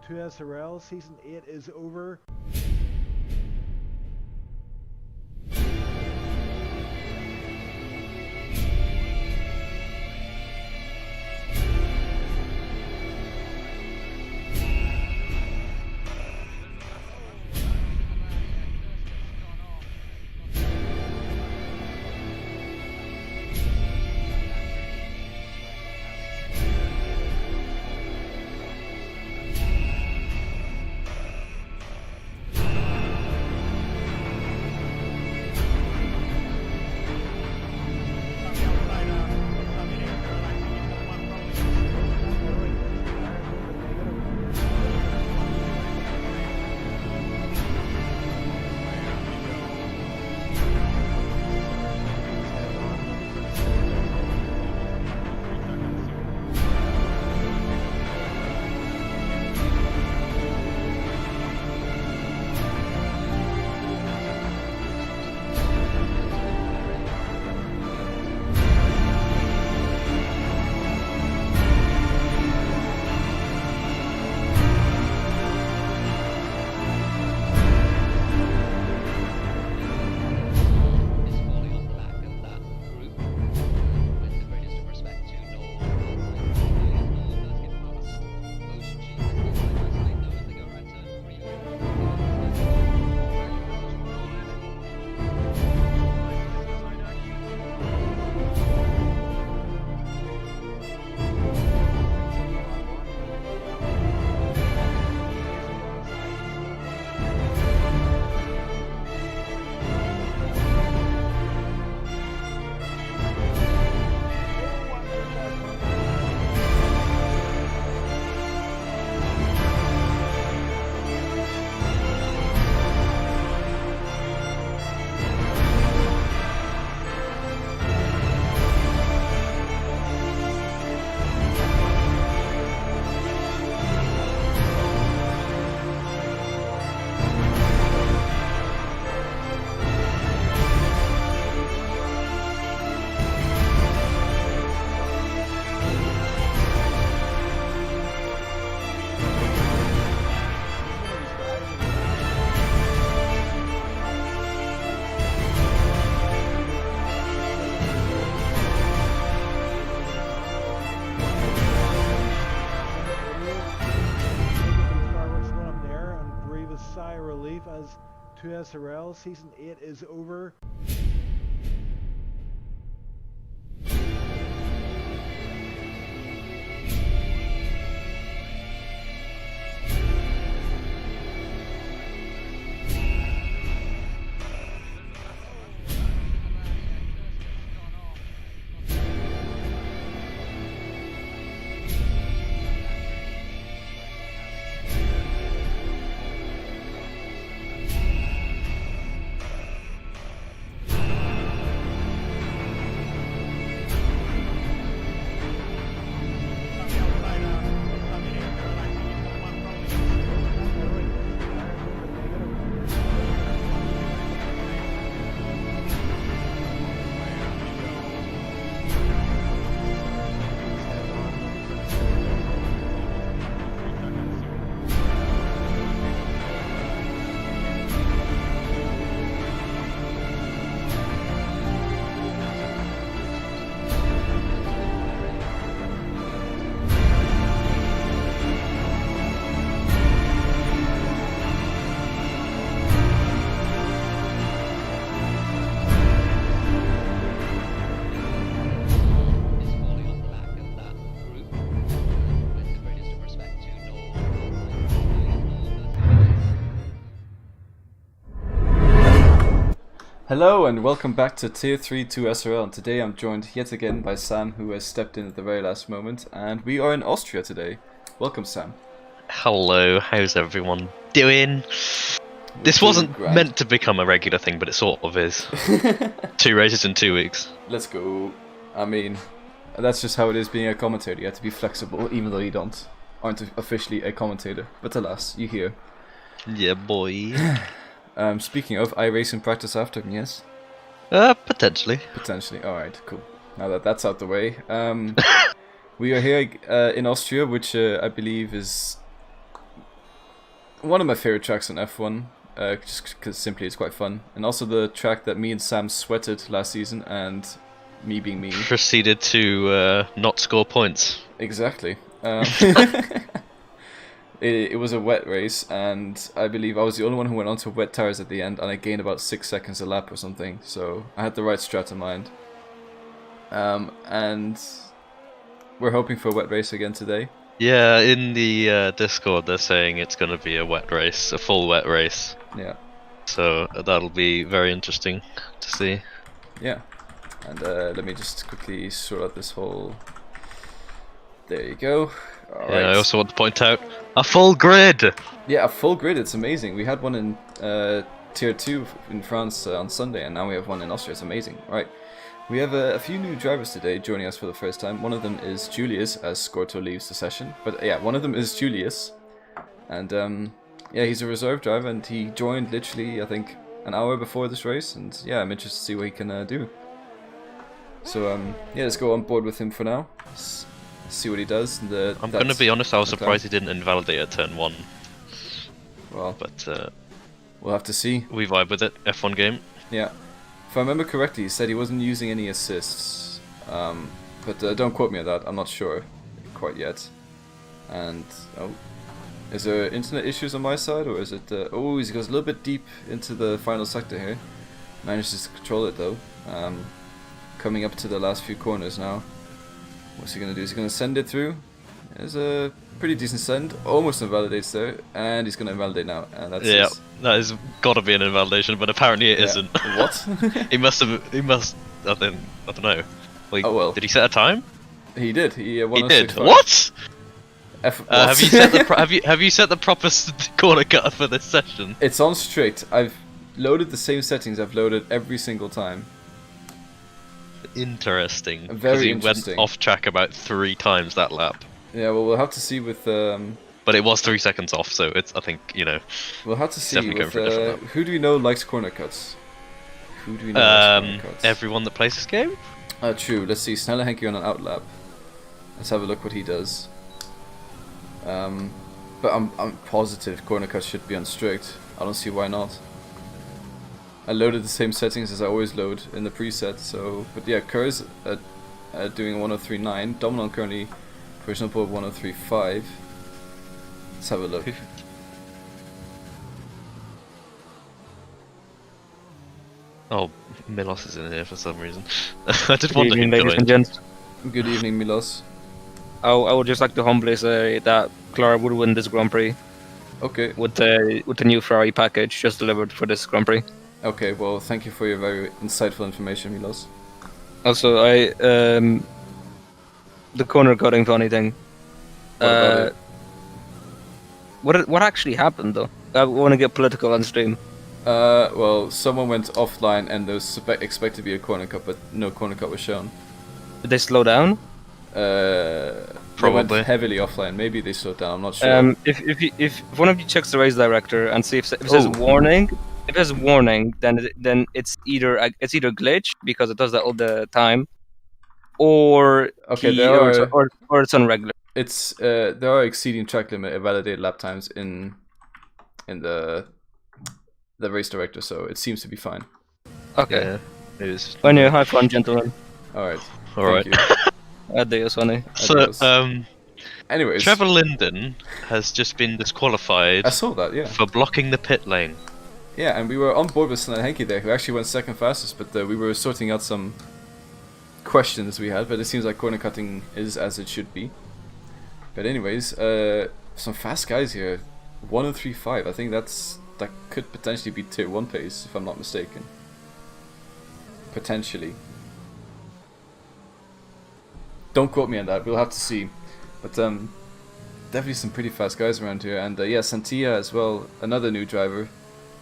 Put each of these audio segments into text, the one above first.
2SRL Season 8 is over. Sigh of relief as 2SRL Season 8 is over. Hello and welcome back to Tier 3 2SRL, and today I'm joined yet again by Sam, who has stepped in at the very last moment, and we are in Austria today. Welcome, Sam. Hello, how's everyone doing? This wasn't meant to become a regular thing, but it sort of is. 2 races in 2 weeks. Let's go. I mean, that's just how it is being a commentator. You have to be flexible, even though you aren't officially a commentator. But alas, you're here. Yeah, boy. Speaking of, I race in practice after him, yes? Potentially. Potentially, alright, cool. Now that that's out the way. We are here in Austria, which I believe is one of my favorite tracks on F1, just because simply it's quite fun, and also the track that me and Sam sweated last season, and me being me proceeded to not score points. Exactly. It was a wet race, and I believe I was the only one who went onto wet tires at the end, and I gained about 6 seconds a lap or something. So I had the right strat in mind. And we're hoping for a wet race again today. Yeah, in the Discord they're saying it's going to be a wet race, a full wet race. Yeah. So that'll be very interesting to see. Yeah. And let me just quickly sort out this whole... There you go. All Yeah, right. I also want to point out a full grid. Yeah, a full grid. It's amazing. We had one in Tier 2 in France on Sunday, and now we have one in Austria. It's amazing. All right. We have a few new drivers today joining us for the first time. One of them is Julius, as Scorto leaves the session. But yeah, one of them is Julius. And yeah, he's a reserve driver, and he joined literally, I think, an hour before this race. And yeah, I'm interested to see what he can do. So yeah, let's go on board with him for now. See what he does. I'm going to be honest, I was surprised he didn't invalidate at turn 1. Well, but we'll have to see. We vibe with it, F1 game. Yeah. If I remember correctly, he said he wasn't using any assists. But don't quote me on that, I'm not sure quite yet. And, oh, is there internet issues on my side, or is it... oh, he goes a little bit deep into the final sector here. Manages to control it though. Coming up to the last few corners now. What's he going to do? Is he going to send it through? There's a pretty decent send. Almost invalidates there. And he's going to invalidate now. And that's that has got to be an invalidation, but apparently it isn't. What? He must, I don't know. Like, oh well. Did he set a time? He did. He did. What? What? Have you set the proper corner cutter for this session? It's on straight. I've loaded the same settings I've loaded every single time. Interesting. Very interesting. He went off track about 3 times that lap. Yeah, well, we'll have to see with. But it was 3 seconds off, so it's. I think We'll have to see with. Who do we know likes corner cuts? Who do we know likes corner cuts? Everyone that plays this game. True. Let's see. Sneller Henke on an out lap. Let's have a look what he does. But I'm positive corner cuts should be on strict. I don't see why not. I loaded the same settings as I always load in the preset, so... But yeah, Kerr's doing 103.9, Dominon currently, for example, 103.5. Let's have a look. Oh, Milos is in here for some reason. I did wonder who ladies and gents. Good evening, Milos. I would just like to humbly say that Clara would win this Grand Prix. Okay. With the new Ferrari package just delivered for this Grand Prix. Okay, well, thank you for your very insightful information, Milos. Also, the corner cutting funny thing. What about it? What actually happened though? I want to get political on stream. Well, someone went offline and there was expected to be a corner cut, but no corner cut was shown. Did they slow down? Probably. They went heavily offline. Maybe they slowed down. I'm not sure. If one of you checks the race director and see if it says warning. If it says warning, then it's either glitch because it does that all the time, or or it's on regular. It's there are exceeding track limit validated lap times in the race director, so it seems to be fine. Okay. Yeah, it is. Anyway, have fun, gentlemen. All right. All right. Adios, honey. So, anyways, Trevor Linden has just been disqualified. I saw that, yeah. For blocking the pit lane. Yeah, and we were on board with Sneller Henke there, who actually went second fastest, but we were sorting out some questions we had, but it seems like corner cutting is as it should be. But anyways, some fast guys here. 103.5, I think that could potentially be tier 1 pace, if I'm not mistaken. Potentially. Don't quote me on that, we'll have to see. But definitely some pretty fast guys around here, and yeah, Santia as well, another new driver.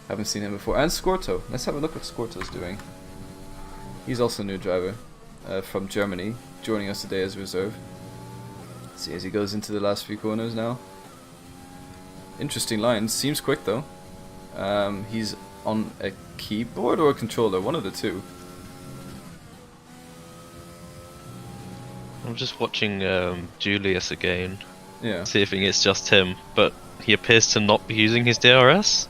Haven't seen him before. And Scorto. Let's have a look what Scorto's doing. He's also a new driver from Germany, joining us today as reserve. Let's see as he goes into the last few corners now. Interesting lines. Seems quick though. He's on a keyboard or a controller, one of the two. I'm just watching Julius again. Yeah. See if it's just him, but he appears to not be using his DRS.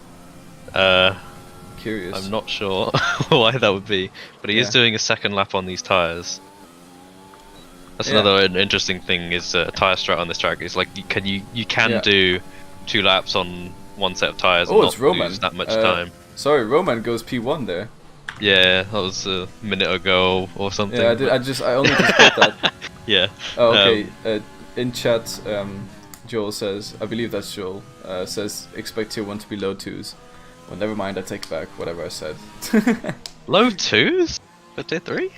Curious. I'm not sure why that would be, but he is doing a second lap on these tires. That's another interesting thing is tire strat on this track. Is like you can do 2 laps on one set of tires and not lose that much time. Sorry, Roman goes P1 there. Yeah, that was a minute ago or something. Yeah, I only just got that. Yeah. Oh, okay. In chat, Joel says, I believe that's Joel, says expect tier 1 to be low 2s. Well, never mind, I take back whatever I said. Low 2s for tier 3?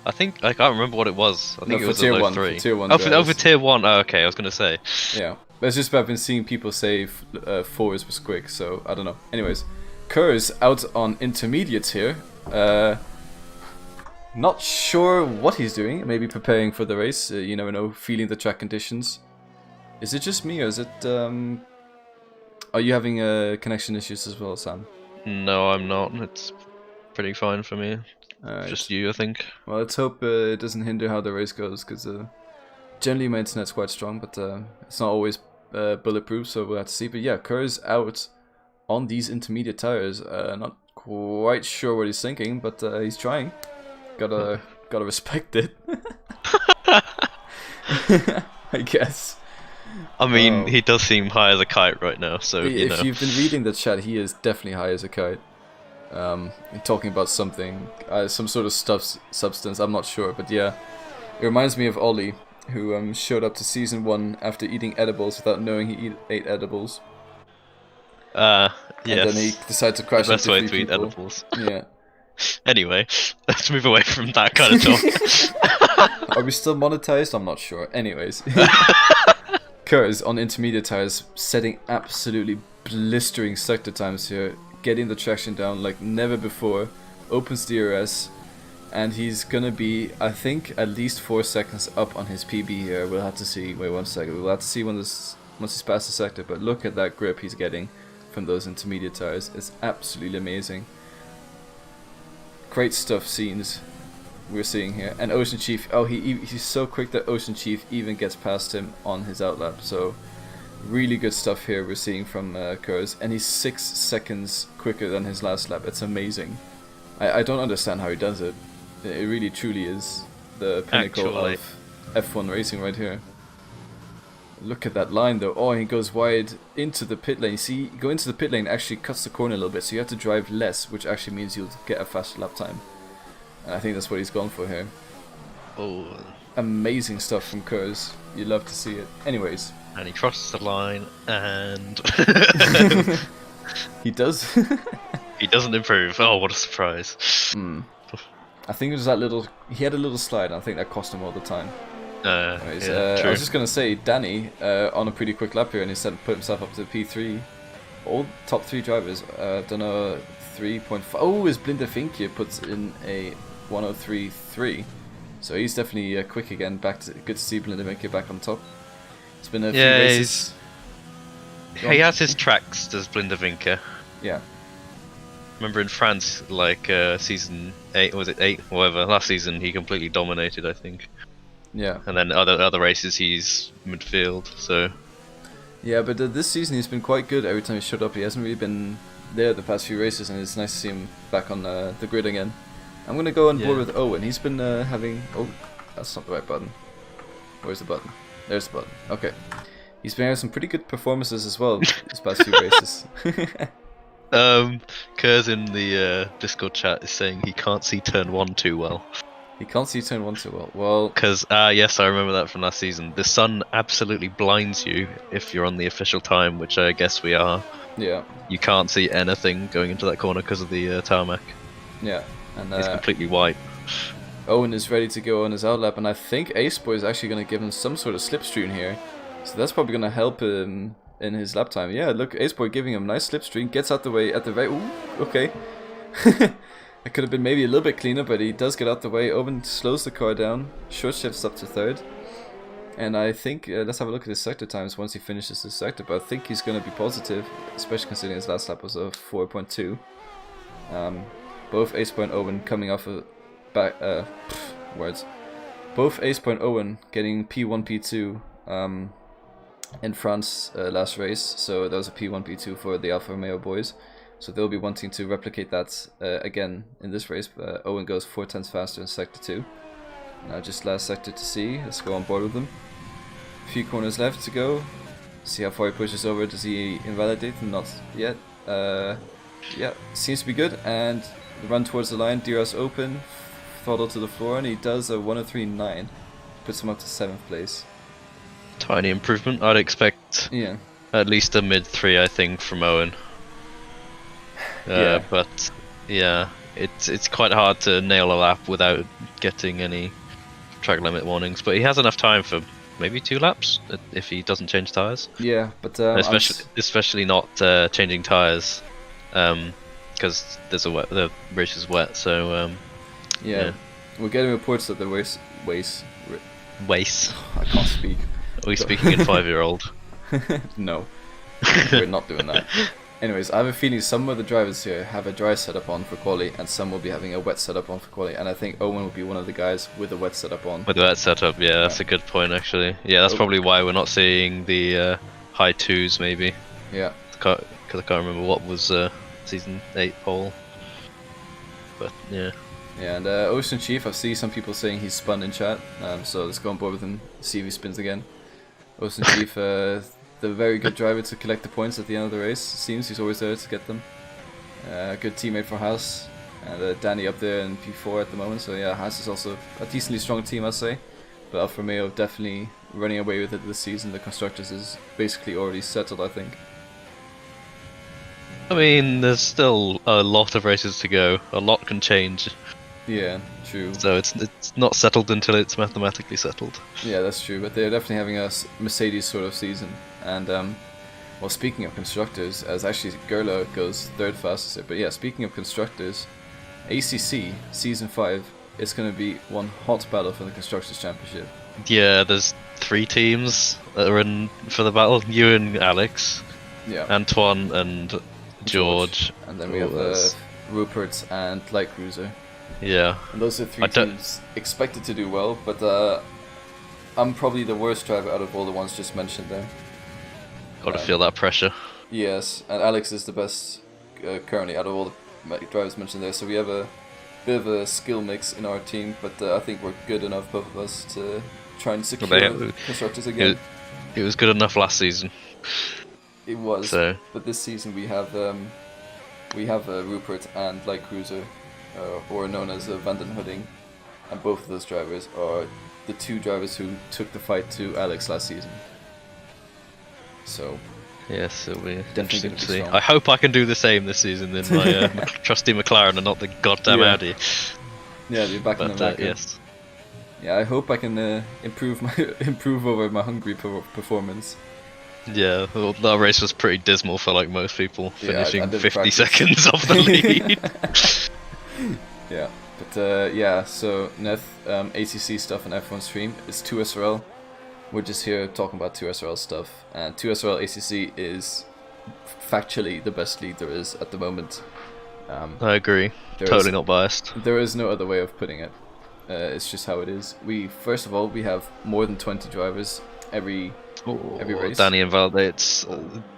I can't remember what it was. I think it was tier low 1, 3. For tier 1 for tier 1. Oh, okay, I was gonna say. Yeah, but it's just I've been seeing people say 4s was quick, so I don't know. Anyways, Kerr's out on intermediates here. Not sure what he's doing. Maybe preparing for the race. You never know. Feeling the track conditions. Is it just me, or is it? Are you having connection issues as well, Sam? No, I'm not. It's pretty fine for me. Just you, I think. Well, let's hope it doesn't hinder how the race goes, because generally my internet's quite strong, but it's not always bulletproof, so we'll have to see. But yeah, Kerr's out on these intermediate tires. Not quite sure what he's thinking, but he's trying. Gotta respect it. I guess. I mean, he does seem high as a kite right now, so if you've been reading the chat, he is definitely high as a kite. Talking about something, some sort of substance, I'm not sure, but yeah. It reminds me of Ollie, who showed up to season 1 after eating edibles without knowing he ate edibles. Yes. And then he decided to crash Best into way 3 to eat people. edibles. Yeah. Anyway, let's move away from that kind of talk. Are we still monetized? I'm not sure. Anyways. Kerr's on intermediate tires, setting absolutely blistering sector times here, getting the traction down like never before, opens DRS, and he's gonna be, I think, at least 4 seconds up on his PB here. We'll have to see. Wait 1 second. We'll have to see once he's past the sector, but look at that grip he's getting from those intermediate tires. It's absolutely amazing. Great stuff scenes we're seeing here. And Ocean Chief, he's so quick that Ocean Chief even gets past him on his outlap. So really good stuff here we're seeing from Kerr's, and he's 6 seconds quicker than his last lap. It's amazing. I don't understand how he does it. It really truly is the pinnacle of F1 racing right here. Look at that line though. Oh, he goes wide into the pit lane. See, go into the pit lane actually cuts the corner a little bit, so you have to drive less, which actually means you'll get a faster lap time. And I think that's what he's gone for here. Oh. Amazing stuff from Kerr's. You love to see it. Anyways. And he crosses the line, and he does. He doesn't improve. Oh, what a surprise! I think it was that little. He had a little slide, and I think that cost him all the time. Anyways, yeah, I was just gonna say, Danny on a pretty quick lap here, and he put himself up to P3. All top 3 drivers. Don't know 3.5. Oh, his Blinderfinke puts in a 103.3. So he's definitely quick again. Good to see Blinderfinke back on top. It's been a few races. He has his tracks, does Blindervinke. Yeah. Remember in France, like season 8, was it 8? Whatever, last season he completely dominated, I think. Yeah. And then other races he's midfield, so... Yeah, but this season he's been quite good every time he showed up. He hasn't really been there the past few races, and it's nice to see him back on the grid again. I'm going to go on board with Owen. He's been having... Oh, that's not the right button. Where's the button? There's the button. Okay. He's been having some pretty good performances as well these past few races. Kerr's in the Discord chat is saying he can't see turn 1 too well. He can't see turn 1 too well. Well... Because, yes, I remember that from last season. The sun absolutely blinds you if you're on the official time, which I guess we are. Yeah. You can't see anything going into that corner because of the tarmac. Yeah. And it's completely white. Owen is ready to go on his outlap, and I think Aceboy is actually going to give him some sort of slipstream here. So that's probably going to help him in his lap time. Yeah, look, Aceboy giving him a nice slipstream, gets out the way at the very... Ooh, okay. It could have been maybe a little bit cleaner, but he does get out the way. Owen slows the car down, short shifts up to 3rd. And I think, let's have a look at his sector times once he finishes his sector, but I think he's going to be positive, especially considering his last lap was a 4.2. Both Aceboy and Owen coming off a... Both Aceboy and Owen getting P1, P2 in France last race, so that was a P1, P2 for the Alfa Romeo boys. So they'll be wanting to replicate that again in this race. Owen goes 4/10 faster in Sector 2. Now just last sector to see. Let's go on board with them. A few corners left to go. See how far he pushes over. Does he invalidate? Not yet. Yeah, seems to be good. And the run towards the line. DRS open. Throttle to the floor, and he does a 1:03.9. Puts him up to 7th place. Tiny improvement. I'd expect at least a mid-3, I think, from Owen. But yeah, it's quite hard to nail a lap without getting any track limit warnings. But he has enough time for maybe 2 laps if he doesn't change tires. Yeah, but especially not changing tires, because the race is wet. So yeah, we're getting reports that the race. I can't speak. Are we speaking in 5-year-old? No, we're not doing that. Anyways, I have a feeling some of the drivers here have a dry setup on for quali, and some will be having a wet setup on for quali, and I think Owen will be one of the guys with a wet setup on. With a wet setup, yeah, that's a good point actually. Yeah, that's probably why we're not seeing the high 2s maybe. Yeah. Because I can't remember what was season 8 pole. But yeah. Yeah, and Ocean Chief, I see some people saying he's spun in chat, so let's go on board with him, see if he spins again. Ocean Chief, the very good driver to collect the points at the end of the race. Seems he's always there to get them. Good teammate for Haas, and Danny up there in P4 at the moment. So yeah, Haas is also a decently strong team, I'd say. But Alfa Romeo definitely running away with it this season. The constructors is basically already settled, I think. I mean, there's still a lot of races to go. A lot can change. Yeah, true. So it's not settled until it's mathematically settled. Yeah, that's true. But they're definitely having a Mercedes sort of season. And well, speaking of constructors, as actually Gerla goes 3rd fastest here. But yeah, speaking of constructors, ACC Season 5 is going to be one hot battle for the Constructors Championship. Yeah, there's 3 teams that are in for the battle. You and Alex. Yeah. Antoine and George. And then we have Rupert and Light Cruiser. Yeah. And those are 3 teams expected to do well, but I'm probably the worst driver out of all the ones just mentioned there. Gotta feel that pressure. Yes, and Alex is the best currently out of all the drivers mentioned there, so we have a bit of a skill mix in our team, but I think we're good enough, both of us, to try and secure constructors again. It was good enough last season. It was, so. But this season we have Rupert and Light Cruiser, or known as Vanden Hudding, and both of those drivers are the 2 drivers who took the fight to Alex last season. So yes, it'll be definitely interesting to see. strong. I hope I can do the same this season in my trusty McLaren and not the goddamn Audi. Yeah, you're back in the back. Yes. Yeah, I hope I can improve over my Hungary performance. Yeah, well, that race was pretty dismal for like most people, finishing I 50 seconds off the lead. Yeah, but yeah, so Neth, ACC stuff on F1 stream. It's 2SRL. We're just here talking about 2SRL stuff, and 2SRL ACC is factually the best league there is at the moment. I agree. Totally not biased. There is no other way of putting it. It's just how it is. First of all, we have more than 20 drivers every race. Danny invalidates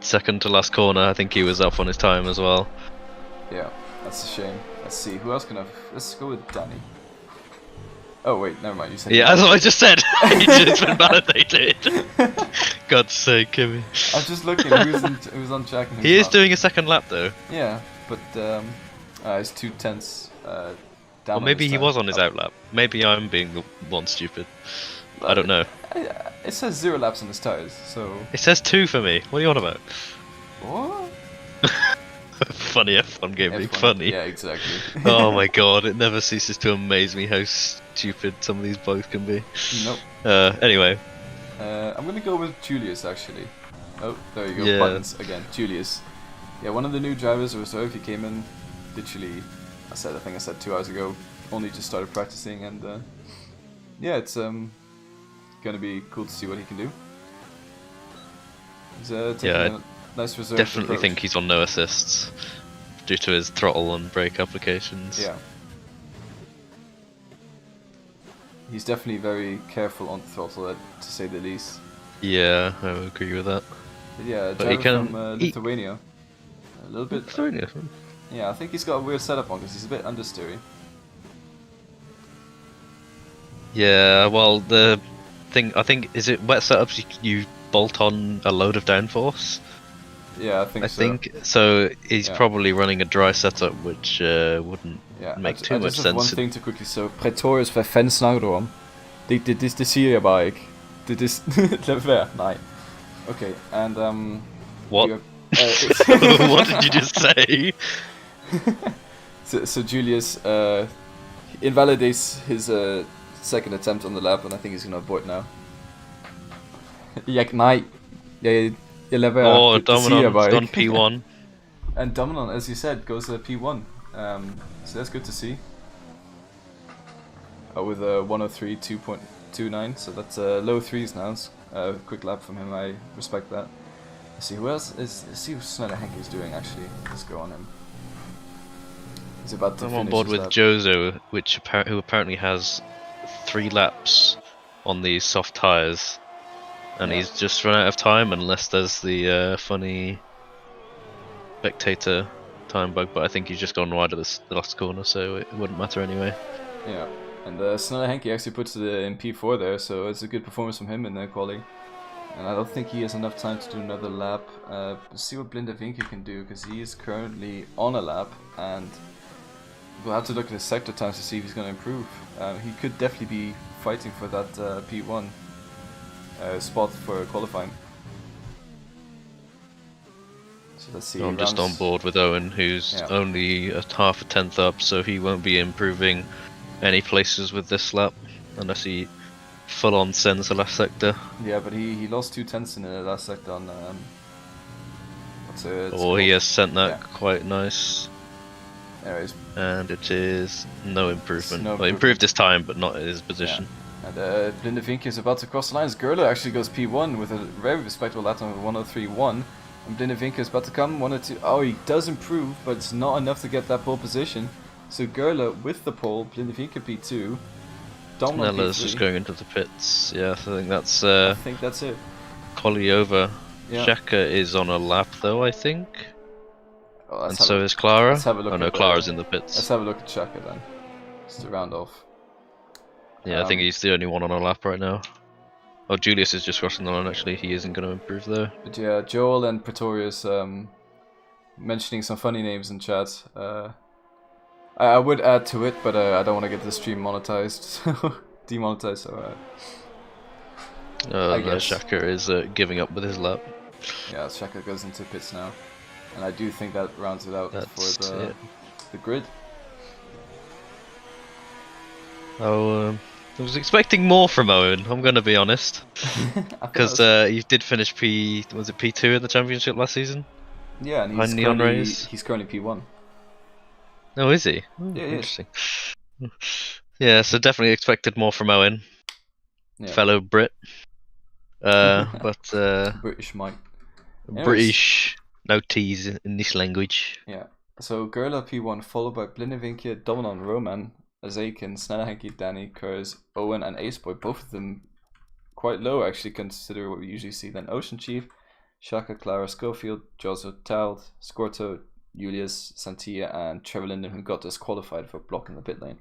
second to last corner. I think he was up on his time as well. Yeah, that's a shame. Let's see, who else can have... Let's go with Danny. Oh wait, never mind, you said... Yeah, that's what I just said! He just invalidated! God's sake, Kimmy. I was just looking who's on track and who's He is not. doing a second lap though. Yeah, but it's 2/10 down. Or maybe he was on his out lap. Maybe I'm being the one stupid. I don't know. It says 0 laps on his tires, so... It says 2 for me. What are you on about? What? Funny F1 game being funny. Yeah, exactly. Oh my god, it never ceases to amaze me how stupid some of these both can be. Nope. Anyway. I'm gonna go with Julius, actually. Oh, there you go, Yeah. buttons again. Julius. Yeah, one of the new drivers of reserve. He came in literally, I think I said 2 hours ago, only just started practicing, and yeah, it's gonna be cool to see what he can do. He's taking a nice reserve. Definitely approach. think he's on no assists due to his throttle and brake applications. Yeah. He's definitely very careful on the throttle, to say the least. Yeah, I would agree with that. Yeah, But he driver can from Lithuania. A little bit. Lithuania. Yeah, I think he's got a weird setup on because he's a bit understeery. Yeah, well, the thing I think is it wet setups you bolt on a load of downforce. Yeah, I think I so. think so. He's Yeah. probably running a dry setup, which wouldn't make too I much just have one sense. thing to quickly so Pretorius for fan snakker om. Det siger jeg bare ikke. Det lad være. Nej. Okay, and What? What did you just say? So Julius invalidates his second attempt on the lap, and I think he's gonna avoid now. Nej. Jeg lader være. Oh, Det siger jeg bare Dominon's ikke. done P1. And Dominon, as you said, goes P1. So that's good to see. With a 103 2.29, so that's low threes now. Quick lap from him, I respect that. Let's see who else is. Let's see what Snyder Henke is doing actually. Let's go on him. He's about to I'm finish on board his with lap. Jozo, who apparently has 3 laps on these soft tires, and Yeah. he's just run out of time unless there's the funny spectator time bug. But I think he's just gone wide of the last corner, so it wouldn't matter anyway. Yeah, and Snyder Henke actually puts it in P4 there, so it's a good performance from him in the quali. And I don't think he has enough time to do another lap. See what Blinde Vinke can do, because he is currently on a lap, and we'll have to look at his sector times to see if he's going to improve. He could definitely be fighting for that P1 spot for qualifying. So let's see. I'm just on board with Owen, who's only a half a tenth up, so he won't be improving any places with this lap unless he full on sends the last sector. Yeah, but he lost 2 tenths in the last sector on what's it? Oh, he has sent that quite nice. Anyways, and it is no improvement. No well, improved this time, but not in his position. Yeah. And Blinde Vinke is about to cross the lines. Gerler actually goes P1 with a very respectable lap time of 103.1. And Blinde Vinke is about to come 102. Oh, he does improve, but it's not enough to get that pole position. So Gerler with the pole, Blinde Vinke P2. Nella's just going into the pits. Yeah, I think that's I think that's it. Collie over. Yeah. Shaka is on a lap though, I think. Oh, and so is Clara. Let's have a look. Oh no, Clara's in the pits. Let's have a look at Shaka then, just to round off. Yeah, I think he's the only one on a lap right now. Oh, Julius is just crossing the line actually. He isn't going to improve though. But yeah, Joel and Pretorius mentioning some funny names in chat. I would add to it, but I don't want to get the stream monetized, demonetized. So I guess Shaka is giving up with his lap. Yeah, Shaka goes into pits now, and I do think that rounds it out for the grid. Oh, I was expecting more from Owen. I'm going to be honest, because he did finish P2 in the championship last season? Yeah, and he's currently P1. Oh, is he? Oh, yeah, interesting. Yeah, so definitely expected more from Owen, fellow Brit. But British Mike. British, no T's in this language. Yeah. So Gerla P1 followed by Blinde Vinke, Dominon, Roman, Azakin, Snyder Henke, Danny, Kurz, Owen, and Aceboy. Both of them quite low actually, consider what we usually see. Then Ocean Chief, Shaka, Clara, Schofield, Jozo, Tald, Scorto, Julius, Santilla, and Trevor Linden, who got disqualified for blocking the pit lane.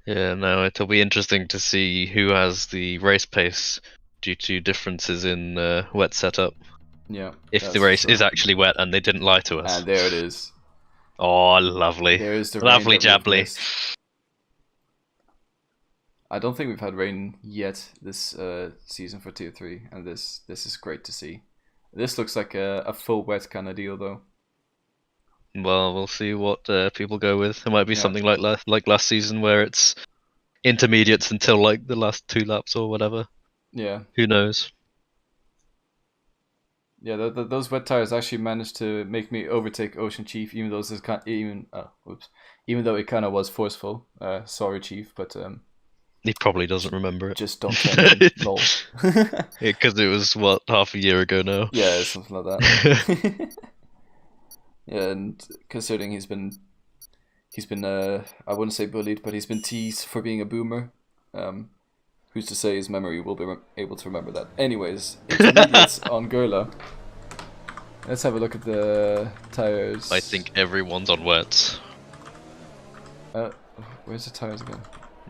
Yeah, no, it'll be interesting to see who has the race pace due to differences in wet setup. Yeah. If the race is actually wet and they didn't lie to us. And there it is. Oh, lovely. There is the lovely Jably. I don't think we've had rain yet this season for Tier 3, and this is great to see. This looks like a full wet kind of deal, though. Well, we'll see what people go with. It might be something like last season, where it's intermediates until like the last 2 laps or whatever. Yeah. Who knows? Yeah, those wet tires actually managed to make me overtake Ocean Chief, even though even though it kind of was forceful. Sorry, Chief, but he probably doesn't remember it. Just don't tell him. Lol. Because it was half a year ago now. Yeah, something like that. Yeah, and considering he's been I wouldn't say bullied, but he's been teased for being a boomer. who's to say his memory will be able to remember that? Anyways, intermediates on Gerla. Let's have a look at the tires. I think everyone's on wets. Where's the tires again?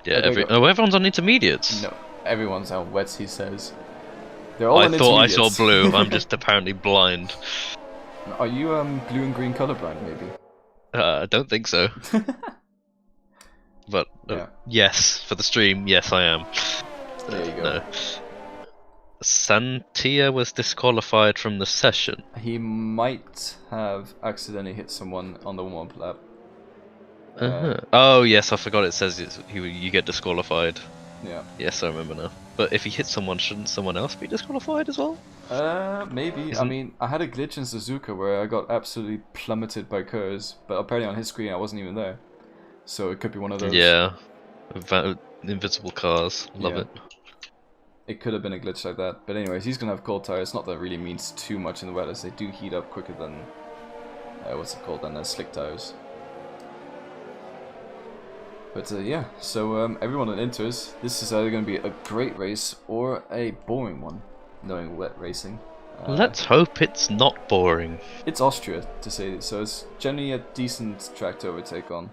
Yeah, everyone's on intermediates. No, everyone's on wets, he says. They're all I on thought I intermediates. saw blue, I'm just apparently blind. Are you blue and green colorblind, maybe? I don't think so. But Yeah. yes, for the stream, yes I am. There you go. No. Santia was disqualified from the session. He might have accidentally hit someone on the warm-up lap. Oh yes, I forgot it says you get disqualified. Yeah. Yes, I remember now. But if he hits someone, shouldn't someone else be disqualified as well? Maybe. I mean, I had a glitch in Suzuka where I got absolutely plummeted by Kurz, but apparently on his screen I wasn't even there. So it could be one of those. Yeah. Invisible cars. Love it. It could have been a glitch like that. But anyways, he's going to have cold tires. Not that it really means too much in the weather, as they do heat up quicker than... what's it called? Than slick tires. But yeah, so everyone on Inters, this is either going to be a great race or a boring one, knowing wet racing. Let's hope it's not boring. It's Austria, to say, so it's generally a decent track to overtake on.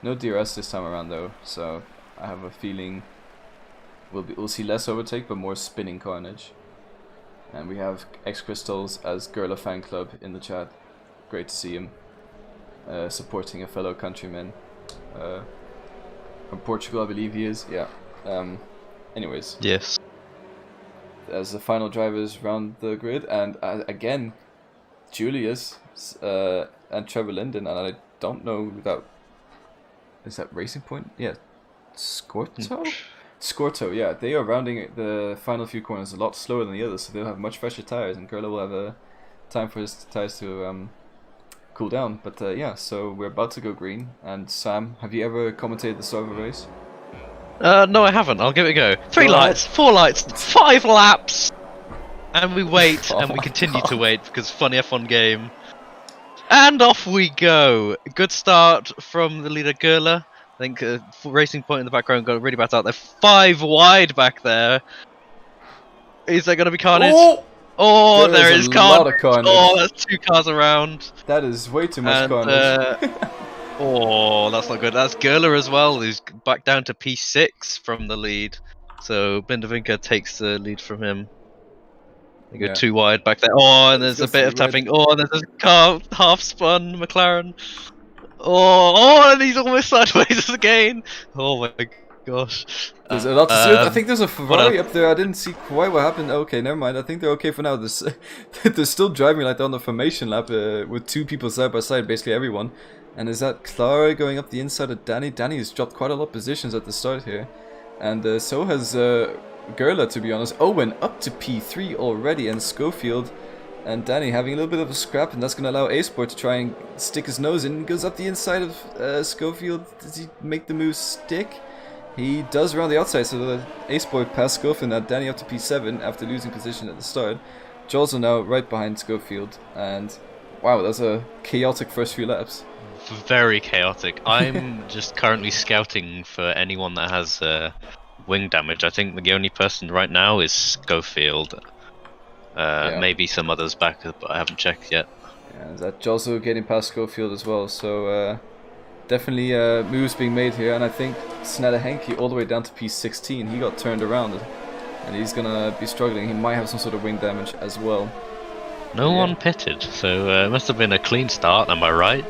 No DRS this time around though, so I have a feeling we'll see less overtake but more spinning carnage. And we have X Crystals as Gerla fan club in the chat. Great to see him supporting a fellow countryman. From Portugal, I believe he is. Yeah. Anyways. Yes. As the final drivers round the grid, and again, Julius and Trevor Linden, and I don't know without. Is that Racing Point? Yeah. Scorto? Scorto, yeah. They are rounding the final few corners a lot slower than the others, so they'll have much fresher tires, and Gerla will have a time for his tires to cool down. But yeah, so we're about to go green. And Sam, have you ever commentated the start of a race? No, I haven't. I'll give it a go. 3 lights, 4 lights, 5 laps, and we wait, and we continue to wait because funny F1 game. And off we go. Good start from the leader Gerla. I think Racing Point in the background got really bad out there. 5 wide back there. Is there going to be carnage? Oh, there is carnage. Oh, that's 2 cars around. That is way too much carnage. Oh, that's not good. That's Gerla as well, who's back down to P6 from the lead. So Bindervinka takes the lead from him. They go 2 wide back there. Oh, and there's a bit of tapping. Oh, and there's a car half spun McLaren. Oh, and he's almost sideways again. Oh my gosh. There's a lot to see. I think there's a Ferrari up there. I didn't see quite what happened. Okay, never mind. I think they're okay for now. They're still driving like they're on the formation lap with 2 people side by side, basically everyone. And is that Clara going up the inside of Danny? Danny has dropped quite a lot of positions at the start here. And so has Gerla, to be honest. Owen up to P3 already, and Schofield and Danny having a little bit of a scrap, and that's going to allow A-Sport to try and stick his nose in. Goes up the inside of Schofield. Does he make the move stick? He does around the outside, so the A-Sport past Schofield, and Danny up to P7 after losing position at the start. Jules are now right behind Schofield, and wow, that's a chaotic first few laps. Very chaotic. I'm just currently scouting for anyone that has wing damage. I think the only person right now is Schofield. Maybe some others back, but I haven't checked yet. Yeah, that Jozo getting past Schofield as well, so definitely moves being made here, and I think Snelle Henke all the way down to P16, he got turned around, and he's gonna be struggling. He might have some sort of wing damage as well. No one pitted, so it must have been a clean start, am I right?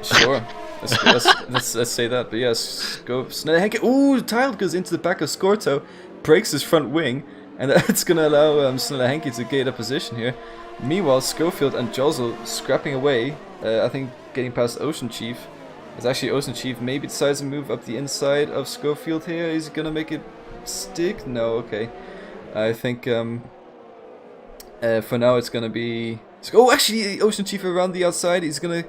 Sure. Let's say that. But yes, go Snelle Henke. Ooh, Tiled goes into the back of Scorto, breaks his front wing, and that's going to allow Snelle Henke to get a position here. Meanwhile, Schofield and Jozel scrapping away. I think getting past Ocean Chief. It's actually Ocean Chief maybe decides to move up the inside of Schofield here. Is he going to make it stick? No, okay. I think for now it's going to be... Oh, actually, Ocean Chief around the outside. He's gonna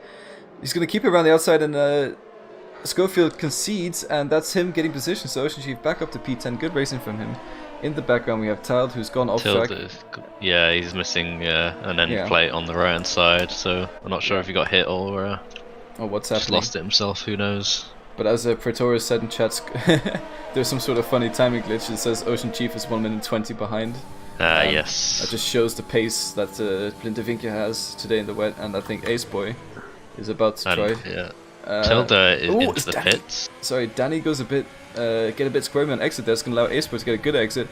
keep it around the outside, and Schofield concedes, and that's him getting position. So Ocean Chief back up to P10. Good racing from him. In the background, we have Tiled, who's gone off track. Yeah, he's missing an end plate on the right hand side, so I'm not sure if he got hit or what's happening. Just lost it himself. Who knows? But as Praetorius said in chat, there's some sort of funny timing glitch. It says Ocean Chief is 1 minute 20 behind. Yes. That just shows the pace that Splintervinke has today in the wet, and I think Ace Boy is about to try. Yeah. Tilda is into the Danny. pits. Sorry, Danny goes get a bit squirmy on exit. That's going to allow Ace Boy to get a good exit.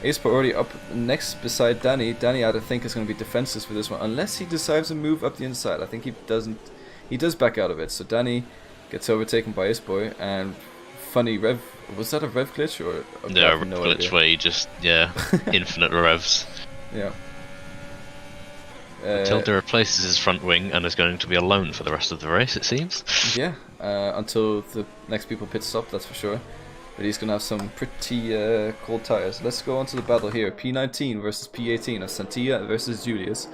Ace Boy already up next beside Danny. Danny, I think, is going to be defenseless for this one, unless he decides to move up the inside. I think he doesn't. He does back out of it. So Danny gets overtaken by Ace Boy, and funny rev. Was that a rev glitch or? Yeah, a rev glitch where you just infinite revs. Yeah. Tilda replaces his front wing and is going to be alone for the rest of the race, it seems. Yeah, until the next people pit stop, that's for sure. But he's going to have some pretty cold tires. Let's go on to the battle here. P19 versus P18 of Santilla versus Julius.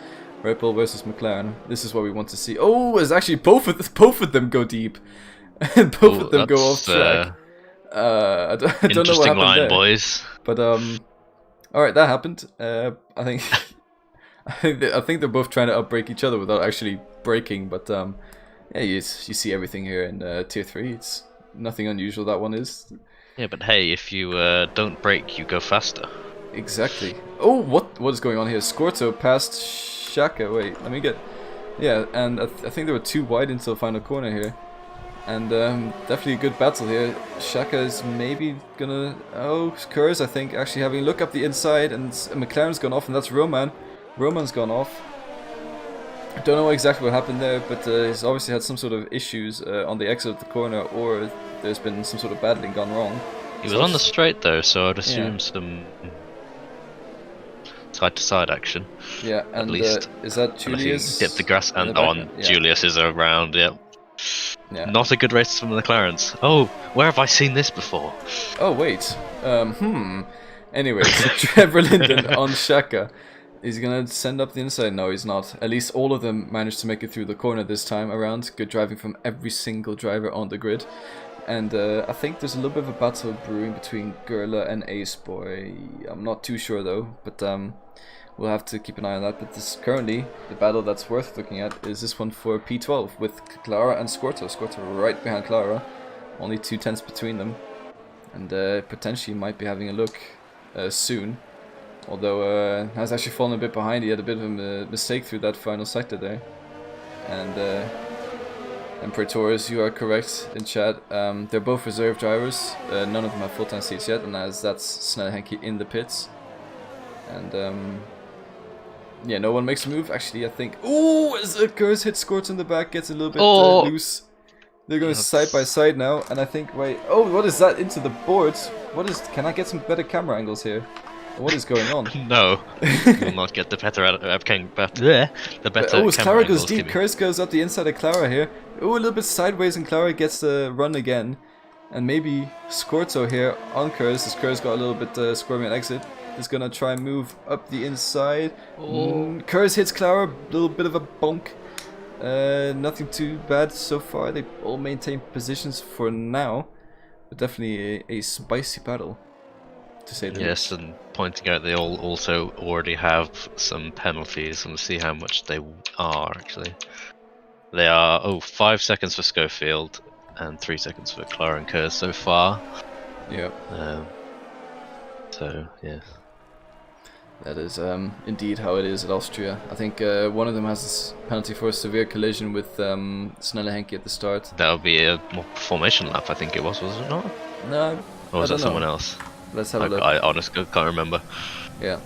Red Bull versus McLaren. This is what we want to see. Oh, it's actually both of them go deep. And both of them go off track. I don't know what interesting happened line, there. boys. But alright, that happened. I think I think they're both trying to outbrake each other without actually braking. But yeah, you see everything here in tier 3. It's nothing unusual. That one is. Yeah, but hey, if you don't brake, you go faster. Exactly. Oh, what is going on here? Scorto passed Shaka. Wait, let me get. Yeah, and I think they were too wide into the final corner here. And definitely a good battle here. Shaka is maybe gonna... Oh, Kurz, I think, actually having a look up the inside, and McLaren's gone off, and that's Roman. Roman's gone off. I don't know exactly what happened there, but he's obviously had some sort of issues on the exit of the corner, or there's been some sort of battling gone wrong. He was on the straight though, so I'd assume some side-to-side action. Yeah, and at least. Is that Julius? Get the grass and on. Yeah. Julius is around, yeah. Not a good race from the McLarens. Oh, where have I seen this before? Oh, wait. Anyways, Trevor Linden on Shaka. Is he gonna send up the inside? No, he's not. At least all of them managed to make it through the corner this time around. Good driving from every single driver on the grid. And I think there's a little bit of a battle brewing between Gerla and Ace Boy. I'm not too sure though, but we'll have to keep an eye on that. But this currently, the battle that's worth looking at is this one for P12 with Clara and Scorto. Scorto right behind Clara, only 2 tenths between them, and potentially might be having a look soon. Although has actually fallen a bit behind. He had a bit of a mistake through that final sector there, and Praetorius, you are correct in chat. They're both reserve drivers. None of them have full-time seats yet, and as that's Snellhenke in the pits. And yeah, no one makes a move. Actually, I think. Oh, as a curse hit Scorch in the back, gets a little bit loose. They're going side by side now, and I think. Wait. Oh, what is that into the boards? What is? Can I get some better camera angles here? What is going on? No, you will not get the better the better. Oh, as Clara goes angles, deep, Curse goes up the inside of Clara here. Oh, a little bit sideways, and Clara gets the run again. And maybe Scorto here on Curse, as Curse got a little bit squirmy on exit, is gonna try and move up the inside. Curse hits Clara, a little bit of a bonk. Nothing too bad so far. They all maintain positions for now, but definitely a spicy battle, to say the least. Yes, and pointing out they all also already have some penalties, and we'll see how much they are actually. They are 5 seconds for Schofield and 3 seconds for Clara and Kurz so far. Yep. So yeah, that is indeed how it is at Austria. I think one of them has a penalty for a severe collision with Snellhenke at the start. that would be a formation lap, I think it was it not? No, Or was I that don't someone know. else? Let's have a look. I honestly can't remember. Yeah.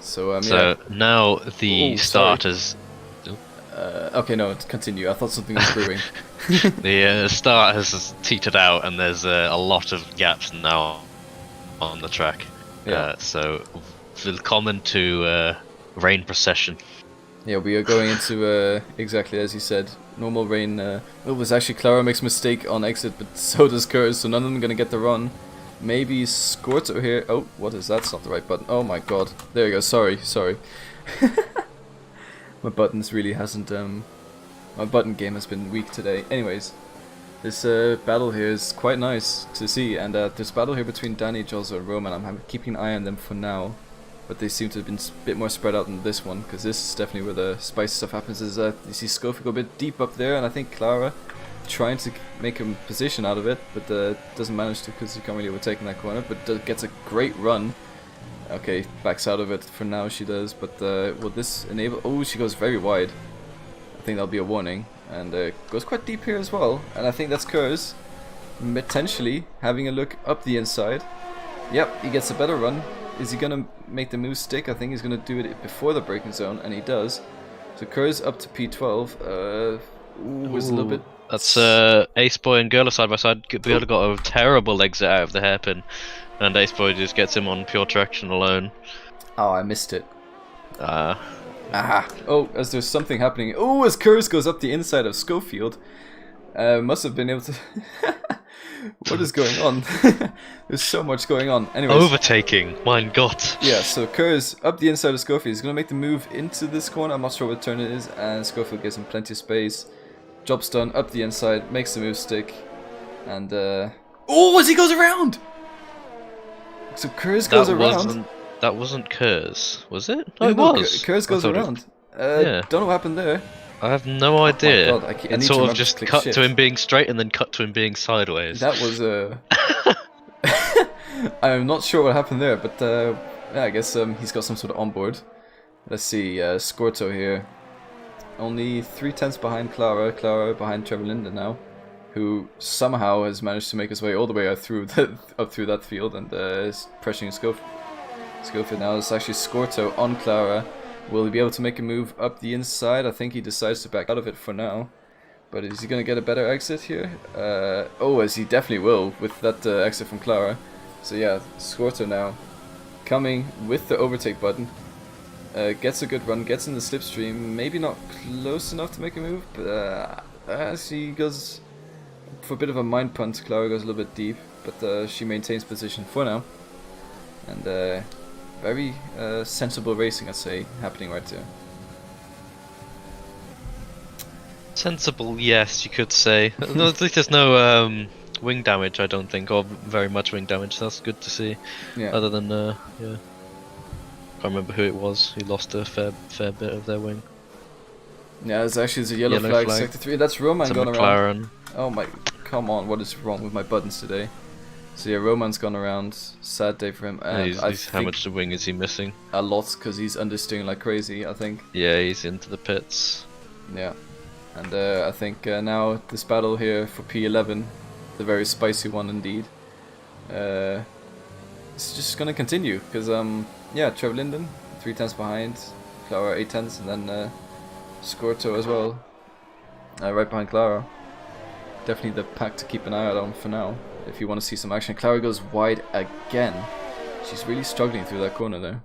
So So now the Oh, starters. okay, no, continue. I thought something was brewing. The start has teetered out, and there's a lot of gaps now on the track. Yeah. So, willkommen to rain procession. Yeah, we are going into exactly as you said, normal rain. It was actually Clara makes a mistake on exit, but so does Kurz, so none of them gonna get the run. Maybe Scorto here. Oh, what is that? That's not the right button. Oh my god. There you go. Sorry. My buttons really hasn't. My button game has been weak today. Anyways, this battle here is quite nice to see, and this battle here between Danny, Jolzo, and Roman. I'm keeping an eye on them for now. but they seem to have been a bit more spread out than this one, because this is definitely where the spicy stuff happens. Is you see Schofield go a bit deep up there, and I think Clara trying to make a position out of it, but doesn't manage to because he can't really overtake in that corner, but gets a great run. Okay, backs out of it for now, she does, but will this enable... Oh, she goes very wide. I think that'll be a warning, and goes quite deep here as well, and I think that's Kurz potentially having a look up the inside. Yep, he gets a better run. Is he gonna make the move stick? I think he's gonna do it before the braking zone, and he does. So Kurz up to P12. Was a little bit... That's Ace Boy and Girl side by side. Girl got a terrible exit out of the hairpin, and Ace Boy just gets him on pure traction alone. Oh, I missed it. Oh, as there's something happening. Oh, as Kurz goes up the inside of Schofield. Must have been able to... What is going on? There's so much going on. Anyways. Overtaking, mein Gott. Yeah, so Kurz up the inside of Schofield. He's going to make the move into this corner. I'm not sure what turn it is. And Schofield gives him plenty of space. Job's done, up the inside, makes the move stick. And, oh, as he goes around! So Kurz goes around. That wasn't Kurz, was it? No, Yeah, it was. Kurz goes around. Yeah. Don't know what happened there. I have no idea. Oh my God, it sort of just cut to him being straight and then cut to him being sideways. That was I'm not sure what happened there, but yeah, I guess he's got some sort of onboard. Let's see, Scorto here. Only 3/10 behind Clara. Clara behind Trevor Linden now, who somehow has managed to make his way all the way out through that field and is pressuring Schofield now. It's actually Scorto on Clara. Will he be able to make a move up the inside? I think he decides to back out of it for now. But is he going to get a better exit here? Oh, as he definitely will with that exit from Clara. So yeah, Scorto now coming with the overtake button. Gets a good run, gets in the slipstream. Maybe not close enough to make a move, but as he goes for a bit of a mind punt, Clara goes a little bit deep. But she maintains position for now. And very sensible racing, I'd say, happening right there. Sensible, yes, you could say. At least there's no wing damage, I don't think, or very much wing damage. That's good to see. Yeah. Other than, yeah. Can't remember who it was who lost a fair bit of their wing. Yeah, there's a yellow flag, sector 3. That's Roman gone around. Oh my, come on, what is wrong with my buttons today? So yeah, Roman's gone around. Sad day for him. And how much the wing is he missing? A lot, because he's understeering like crazy, I think. Yeah, he's into the pits. Yeah. And I think now this battle here for P11, the very spicy one indeed, it's just going to continue. Because, yeah, Trevor Linden, 3/10 behind, Clara 8/10, and then Scorto as well, right behind Clara. Definitely the pack to keep an eye out on for now. If you want to see some action. Clara goes wide again. She's really struggling through that corner there.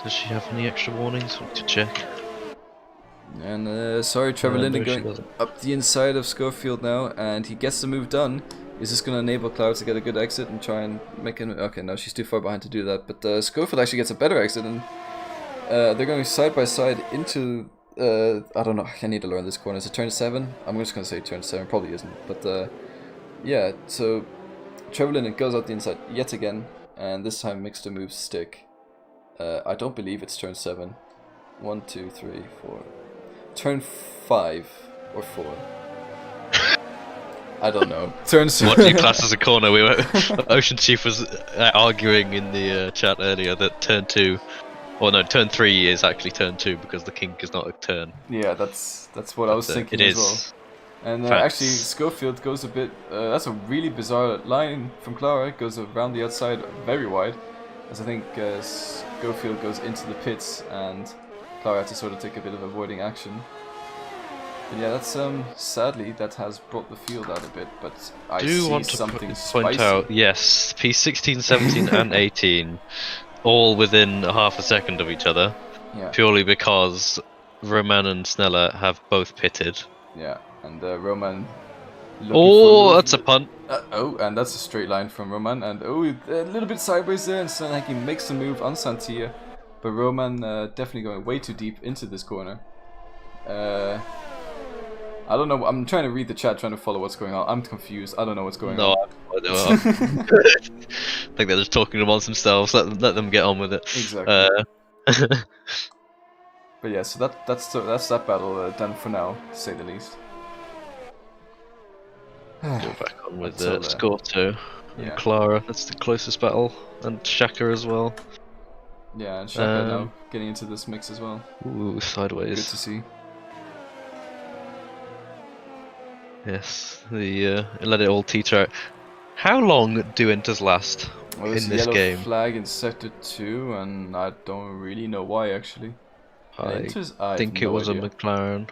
Does she have any extra warnings? I want to check. And sorry, Trevor Linden going up the inside of Schofield now, and he gets the move done. Is this going to enable Clara to get a good exit and try and make an... Okay, no, she's too far behind to do that. But Schofield actually gets a better exit, and they're going side by side into... I don't know, I need to learn this corner. Is it turn 7? I'm just going to say turn 7, probably isn't. But yeah, so Trevor Linden goes out the inside yet again, and this time makes the move stick. I don't believe it's turn 7. 1, 2, 3, 4. Turn 5 or 4. I don't know. Turn 7. What do you class as a corner? We were, Ocean Chief was arguing in the chat earlier that turn 2... Well, no, turn 3 is actually turn 2 because the kink is not a turn. Yeah, that's what I was thinking as well. And actually, Schofield goes a bit... that's a really bizarre line from Clara. It goes around the outside very wide. As I think Schofield goes into the pits and Clara had to sort of take a bit of avoiding action. But yeah, that's sadly, that has brought the field out a bit, but I do want to point out, yes, P16, 17 and 18. All within half a second of each other, yeah. Purely because Roman and Snella have both pitted. Yeah, and Roman... Oh, that's a punt. Oh, and that's a straight line from Roman, and oh, a little bit sideways there, and Sanaki makes the move on Santia, but Roman definitely going way too deep into this corner. I don't know, I'm trying to read the chat, trying to follow what's going on. I'm confused, I don't know what's going on. No, I have no they were. I think they're just talking amongst themselves. Let them get on with it. Exactly. But yeah, so that's that battle done for now, to say the least. Go back on with Until, Scorto and yeah. Clara. That's the closest battle, and Shaka as well. Yeah, and Shaka now getting into this mix as well. Ooh, sideways. Good to see. Yes, let it all teeter out. How long do inters last Well, in this game? There's a yellow flag in sector 2, and I don't really know why actually. I think it was a McLaren.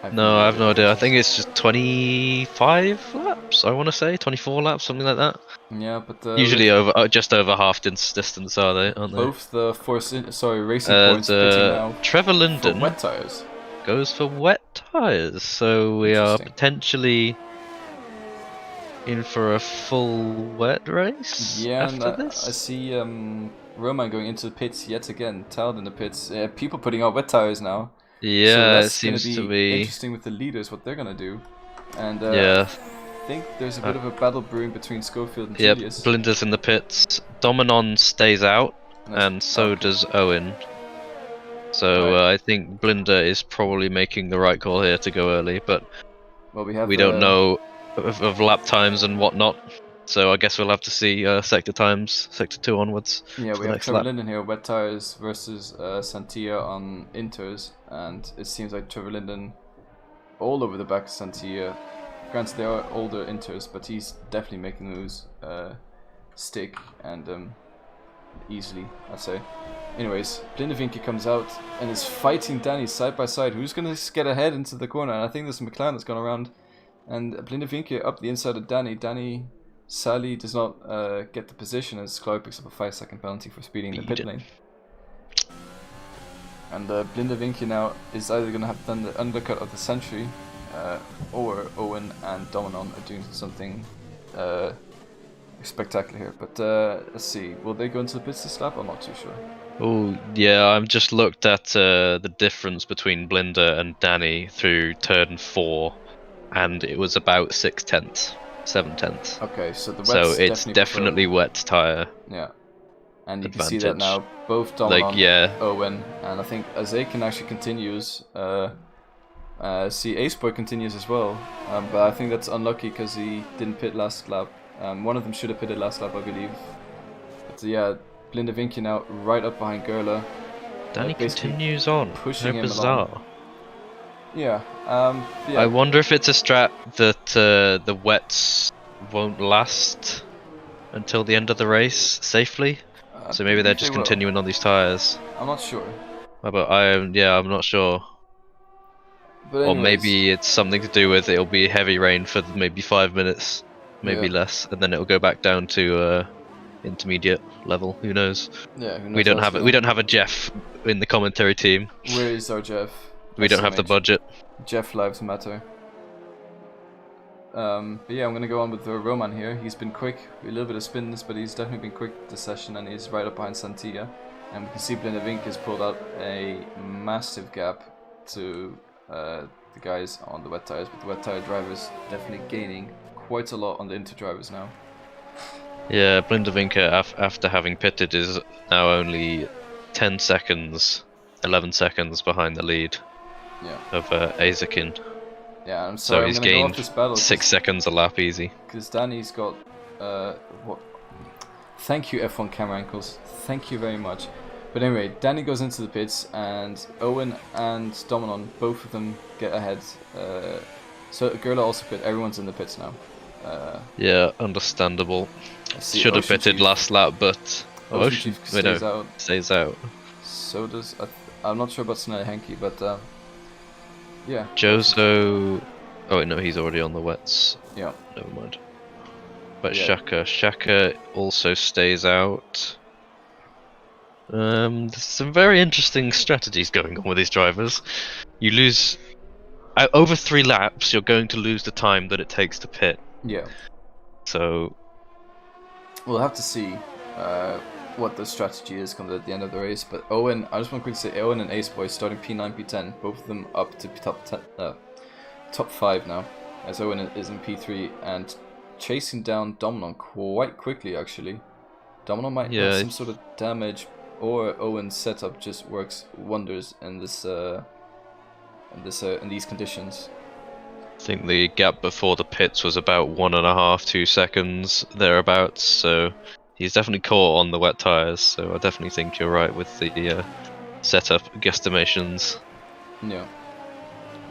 I have no idea. I think it's just 25 laps. I want to say 24 laps, something like that. Yeah, but usually just over half distance, are they? Aren't they? Both the racing points pitting now. Trevor Linden for wet tires. Goes for wet tires, so we are potentially in for a full wet race. Yeah, after this. I see Roman going into the pits yet again. Talent in the pits. People putting out wet tires now. Yeah, so it seems to be interesting with the leaders what they're gonna do. And yeah, I think there's a bit of a battle brewing between Schofield and Julius. Blinder's in the pits. Dominon stays out, and so does Owen. So I think Blinder is probably making the right call here to go early, but we don't know of lap times and whatnot. So I guess we'll have to see sector times, sector 2 onwards. Yeah, we have Trevor Linden here, wet tires versus Santia on inters, and it seems like Trevor Linden all over the back of Santia. Granted, they are older inters, but he's definitely making the moves stick and easily, I'd say. Anyways, Blindevinke comes out and is fighting Danny side by side. Who's going to get ahead into the corner? And I think there's a McLaren that's gone around. And Blindevinke up the inside of Danny. Danny sadly does not get the position as Clark picks up a 5-second penalty for speeding in the pit lane. And Blindevinke now is either going to have done the undercut of the century or Owen and Dominon are doing something spectacular here. But let's see, will they go into the pits this lap? I'm not too sure. Oh yeah, I've just looked at the difference between Blinder and Danny through turn 4, and it was about 6/10, 7/10. Okay, so the so it's definitely wet tire. Yeah, and you can see that now. Both Dominon, Owen, and I think Azakin actually continues. See, Aceboy continues as well, but I think that's unlucky because he didn't pit last lap. One of them should have pitted last lap, I believe. But yeah. Blindevinke now right up behind Gerla. Danny continues on. Pushing him bizarre. Along. Yeah, I wonder if it's a strat that the wets won't last until the end of the race safely. So maybe they're just continuing on these tires. I'm not sure. But I'm not sure. But anyways, or maybe it's something to do with it'll be heavy rain for maybe 5 minutes, maybe less, and then it'll go back down to intermediate level. Who knows? Yeah, who knows. We don't have a Jeff in the commentary team. Where is our Jeff? We don't have the budget. Jeff lives matter. But yeah, I'm gonna go on with Roman here. He's been quick, a little bit of spins, but he's definitely been quick this session, and he's right up behind Santia. And we can see Blindevinke has pulled out a massive gap to the guys on the wet tires, but the wet tire drivers definitely gaining quite a lot on the inter drivers now. Yeah, Blindevinke, after having pitted, is now only 10 seconds, 11 seconds behind the lead of Azakin. Yeah, I'm sorry, so he's gained 6 seconds a lap easy. Because Danny's got... Thank you, F1 camera ankles. Thank you very much. But anyway, Danny goes into the pits, and Owen and Dominon, both of them get ahead. So Gerla also pit. Everyone's in the pits now. Yeah, understandable. Should have pitted last lap, but Ocean stays out. So does I'm not sure about Snelly Henke, but yeah. Jozo. Oh wait, no, he's already on the wets. Yeah. Never mind. But yeah. Shaka also stays out. There's some very interesting strategies going on with these drivers. You lose over 3 laps, you're going to lose the time that it takes to pit. Yeah. So we'll have to see what the strategy is coming at the end of the race. But Owen, I just want to quickly say, Owen and Aceboy starting P9, P10, both of them up to top 5 now, as Owen is in P3 and chasing down Dominon quite quickly, actually. Dominon might Yeah, have some sort of damage, or Owen's setup just works wonders in this in these conditions. I think the gap before the pits was about 1.5, 2 seconds thereabouts. So he's definitely caught on the wet tires. So I definitely think you're right with the setup guesstimations. Yeah.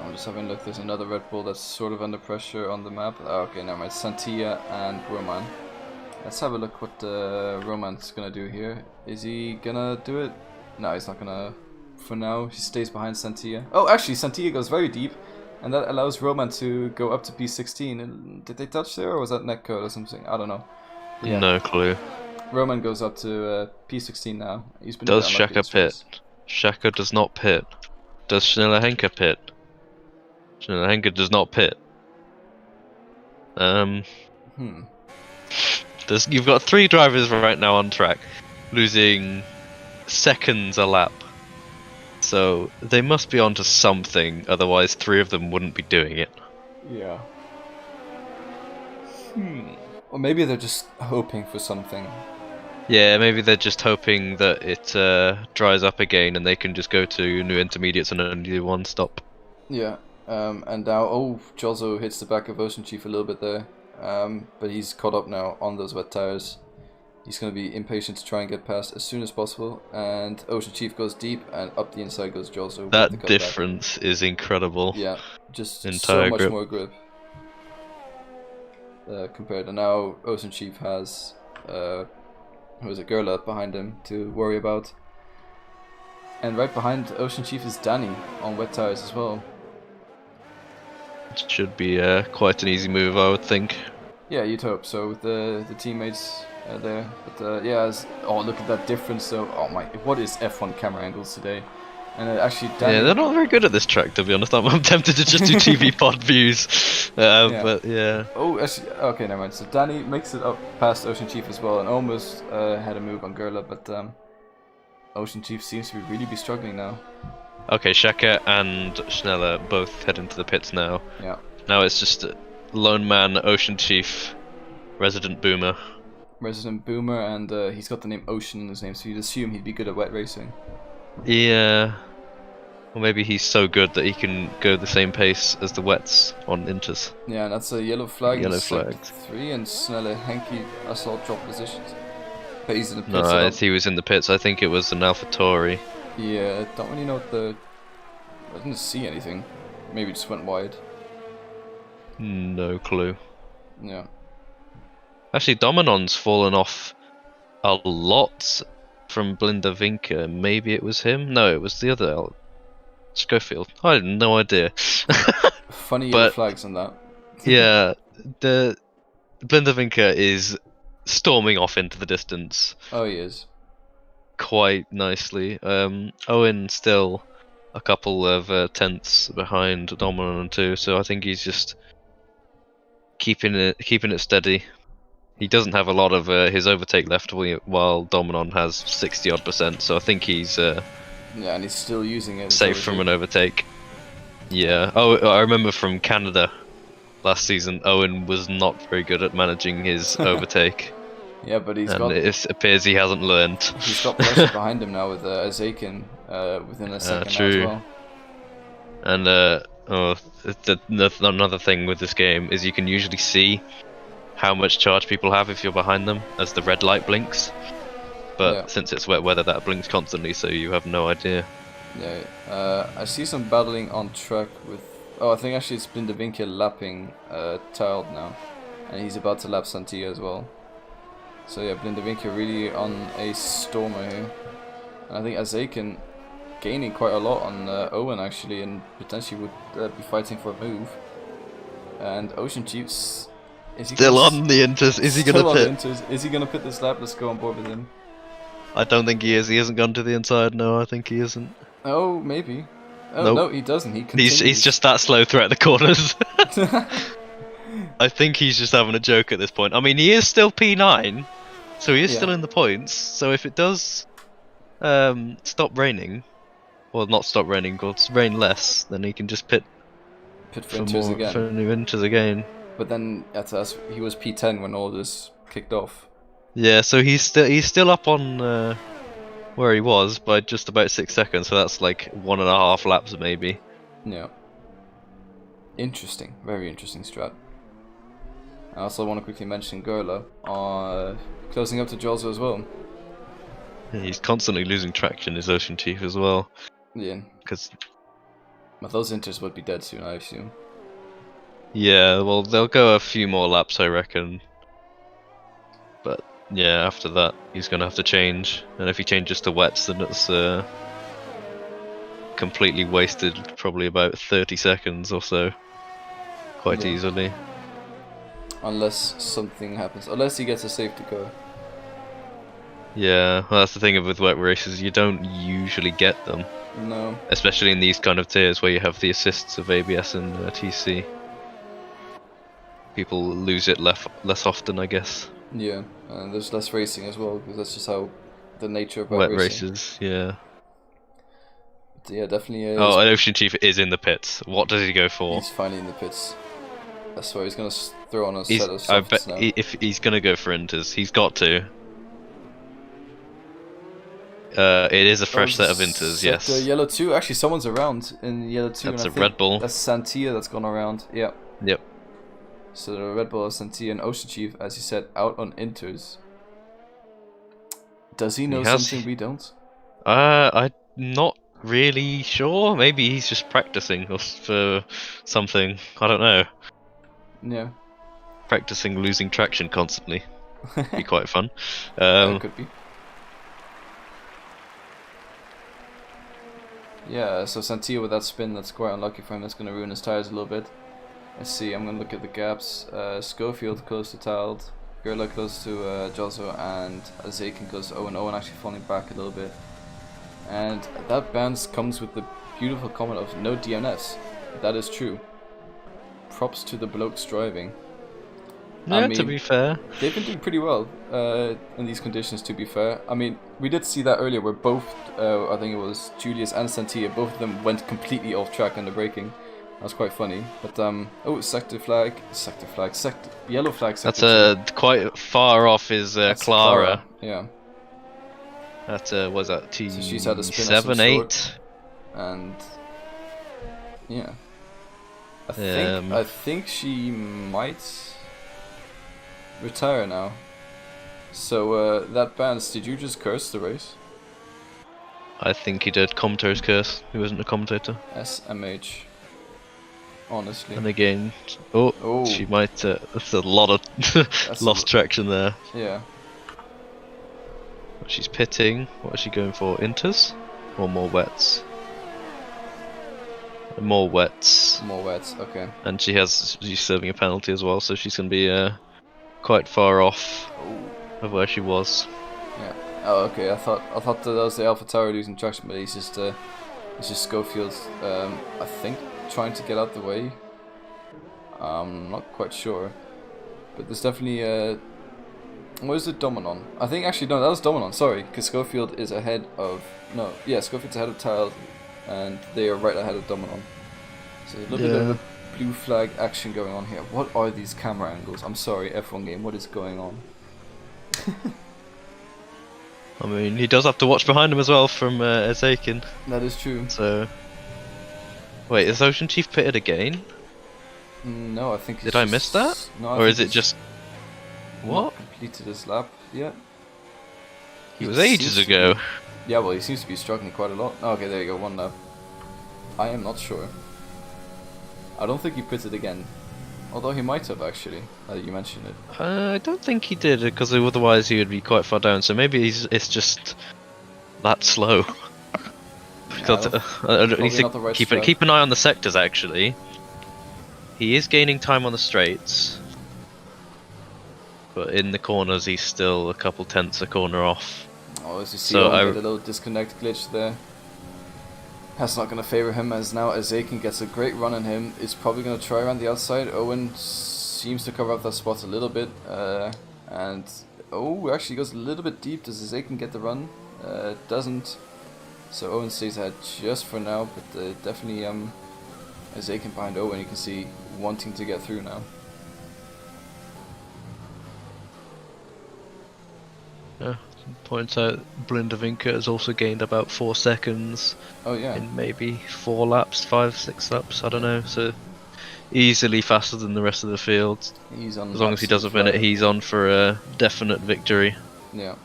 I'm just having a look. There's another Red Bull that's sort of under pressure on the map. Oh, okay, never mind. Santilla and Roman. Let's have a look what Roman's gonna do here. Is he gonna do it? No, he's not gonna. For now, he stays behind Santilla. Oh, actually, Santilla goes very deep, and that allows Roman to go up to P16. And did they touch there, or was that netcode or something? I don't know. Yeah. No clue. Roman goes up to P16 now. He's been Does unlucky Shaka this race. pit? Shaka does not pit. Does Schneller Henke pit? Schneller Henke does not pit. You've got 3 drivers right now on track, losing seconds a lap. So they must be onto something, otherwise 3 of them wouldn't be doing it. Yeah. Or maybe they're just hoping for something. Yeah, maybe they're just hoping that it dries up again and they can just go to new intermediates and only do 1 stop. Yeah. And now, Jolzo hits the back of Ocean Chief a little bit there. But he's caught up now on those wet tires. He's going to be impatient to try and get past as soon as possible. And Ocean Chief goes deep, and up the inside goes Jolzo. That difference is incredible. Yeah, just Entire so much grip. more grip. Compared to now, Ocean Chief has Gerla behind him to worry about. And right behind Ocean Chief is Danny on wet tires as well. It should be quite an easy move, I would think. Yeah, you'd hope so with the teammates there. But yeah, look at that difference though. Oh my, what is F1 camera angles today? And actually, Danny... Yeah, they're not very good at this track, to be honest. I'm tempted to just do TV pod views. Yeah. But yeah. Oh, actually, okay, never mind. So Danny makes it up past Ocean Chief as well, and almost had a move on Gerla, but Ocean Chief seems to really be struggling now. Okay, Shaka and Schneller both head into the pits now. Yeah. Now it's just Lone Man, Ocean Chief, Resident Boomer. Resident Boomer, and he's got the name Ocean in his name, so you'd assume he'd be good at wet racing. Yeah. Or maybe he's so good that he can go the same pace as the wets on Inters. Yeah, and that's a yellow flag. Yellow flag. 3, and Snelle Henke Assault drop positions. But he's in the pits. No, he was in the pits. I think it was an AlphaTauri. Yeah, don't really know what the... I didn't see anything. Maybe it just went wide. No clue. Yeah. Actually, Dominon's fallen off a lot from Blinda Vinca. Maybe it was him? No, it was the other Schofield. I had no idea. Funny yellow flags on that. Yeah, the Blinda Vinca is storming off into the distance. Oh, he is. Quite nicely. Owen still a couple of tenths behind Dominon too, so I think he's just keeping it steady. He doesn't have a lot of his overtake left, while Dominon has 60-odd%. So I think he's yeah, and he's still using it. Safe from an overtake. Yeah. Oh, I remember from Canada last season, Owen was not very good at managing his overtake. Yeah, but it appears he hasn't learned. He's got pressure behind him now with Azakin within a second true. now as well. And another thing with this game is you can usually see how much charge people have if you're behind them as the red light blinks. But since it's wet weather, that blinks constantly, so you have no idea. Yeah, I see some battling on track with... Oh, I think actually it's Blinda Vinca lapping Tiled now. And he's about to lap Santilla as well. So yeah, Blinda Vinca really on a stormer here. And I think Azakin gaining quite a lot on Owen actually, and potentially would be fighting for a move. And Ocean Chiefs... Still on the Inters. Is he gonna pit? Is he gonna pit this lap? Let's go on board with him. I don't think he is. He hasn't gone to the inside. No, I think he isn't. Oh, maybe. Oh, nope. No, he doesn't. He continues. He's just that slow throughout the corners. I think he's just having a joke at this point. I mean, he is still P9, so he is still in the points. So if it does stop raining, or not stop raining, or rain less, then he can just pit for Inters again. For new Inters again. but then at us he was P10 when all this kicked off. Yeah, so he's still up on where he was by just about 6 seconds. So that's like 1.5 laps maybe. Yeah. Interesting, very interesting strat. I also want to quickly mention Gerla closing up to Jolzo as well. Yeah, he's constantly losing traction, his Ocean Chief as well. Yeah. But those inters would be dead soon, I assume. Yeah, well, they'll go a few more laps, I reckon. But yeah, after that, he's gonna have to change. And if he changes to wets, then it's completely wasted, probably about 30 seconds or so, quite easily. Unless something happens, unless he gets a safety car. Yeah, well, that's the thing with wet races, you don't usually get them. No. Especially in these kind of tiers where you have the assists of ABS and TC. People lose it less often, I guess. Yeah, and there's less racing as well, because that's just how the nature of wet racing. Races, yeah. But yeah, definitely. Oh, and Ocean Chief is in the pits. What does he go for? He's finally in the pits. That's why he's gonna throw on a set of softs I bet now. if he's gonna go for inters, he's got to. It is a fresh set of inters, yes. Yellow 2, actually someone's around in yellow 2. That's and a Red Bull. That's Santia that's gone around, yeah. Yep. So the Red Bull of Santia and Ocean Chief, as you said, out on inters. Does he know something we don't? I'm not really sure. Maybe he's just practicing for something. I don't know. Yeah. Practicing losing traction constantly. Be quite fun. It could be. Yeah, so Santia with that spin, that's quite unlucky for him. That's going to ruin his tires a little bit. Let's see, I'm going to look at the gaps. Schofield close to Tiled, Gerla close to Jozo, and Zaken close to Owen. Owen actually falling back a little bit. And that ban comes with the beautiful comment of no DNFs. That is true. Props to the blokes driving. Yeah, I mean, to be fair, they've been doing pretty well in these conditions, to be fair. I mean, we did see that earlier where both, I think it was Julius and Santia, both of them went completely off track on the braking. That was quite funny. But, oh, yellow flag. That's quite far off is Clara. Yeah. That was that T7, so she's had a spin of some 8. sort. And, yeah. I think she might retire now. So that bans, did you just curse the race? I think he did. Commentator's curse. He wasn't a commentator. SMH. Honestly. And again, she might. That's a lot of lost traction there. Yeah. She's pitting. What is she going for? Inters or more wets? More wets. More wets. Okay. And she's serving a penalty as well, so she's gonna be quite far off of where she was. Yeah. Oh, okay. I thought that was the Alpha Tower losing traction, but it's just Schofield. I think trying to get out the way. I'm not quite sure, but there's definitely what is it, Dominon? I think actually no, that was Dominon. Sorry, because Schofield is ahead of Schofield's ahead of Tiled, and they are right ahead of Dominon. So a little bit of a blue flag action going on here. What are these camera angles? I'm sorry, F1 game. What is going on? I mean, he does have to watch behind him as well from Ezekin. That is true. So, wait, is Ocean Chief pitted again? No, I think. Did I miss that? No, or is it just what? Completed his lap. Yeah. It was ages ago. Yeah, well, he seems to be struggling quite a lot. Oh, okay, there you go, 1 lap. I am not sure. I don't think he pitted again. Although he might have, actually, you mentioned it. I don't think he did, because otherwise he would be quite far down, so maybe it's just that slow. Keep an eye on the sectors, actually. He is gaining time on the straights. But in the corners, he's still a couple tenths a corner off. Oh, as you see, get a little disconnect glitch there. That's not going to favour him, as now Ezekin gets a great run on him. Is probably going to try around the outside. Owen seems to cover up that spot a little bit. And, actually goes a little bit deep. Does Ezekin get the run? Doesn't. So Owen stays ahead just for now, but definitely Ezekin behind Owen, you can see, wanting to get through now. Points out Blindavinka has also gained about 4 seconds Oh yeah. in maybe 4 laps, 5, 6 laps, I don't know. So easily faster than the rest of the field. He's on. As long as he doesn't win it, he's on for a definite victory. Yeah,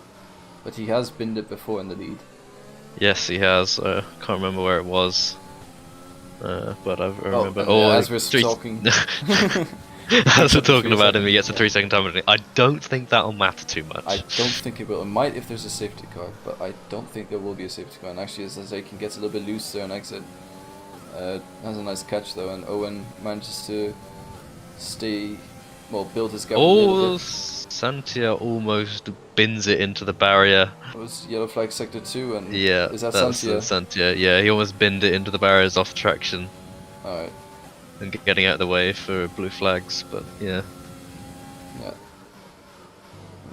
but he has binned it before in the lead. Yes, he has. Can't remember where it was, but I remember. As we're talking, as we're talking about him, he gets a 3-second time limit. I don't think that'll matter too much. I don't think it will. It might if there's a safety car, but I don't think there will be a safety car. And actually, as they can get a little bit loose there and exit. Has a nice catch though, and Owen manages to build his gap a little bit. Santia almost bins it into the barrier. It was yellow flag sector 2, and yeah, is that that's Santia? Santia, yeah, he almost binned it into the barriers off traction. Alright. And getting out of the way for blue flags, but yeah. Yeah.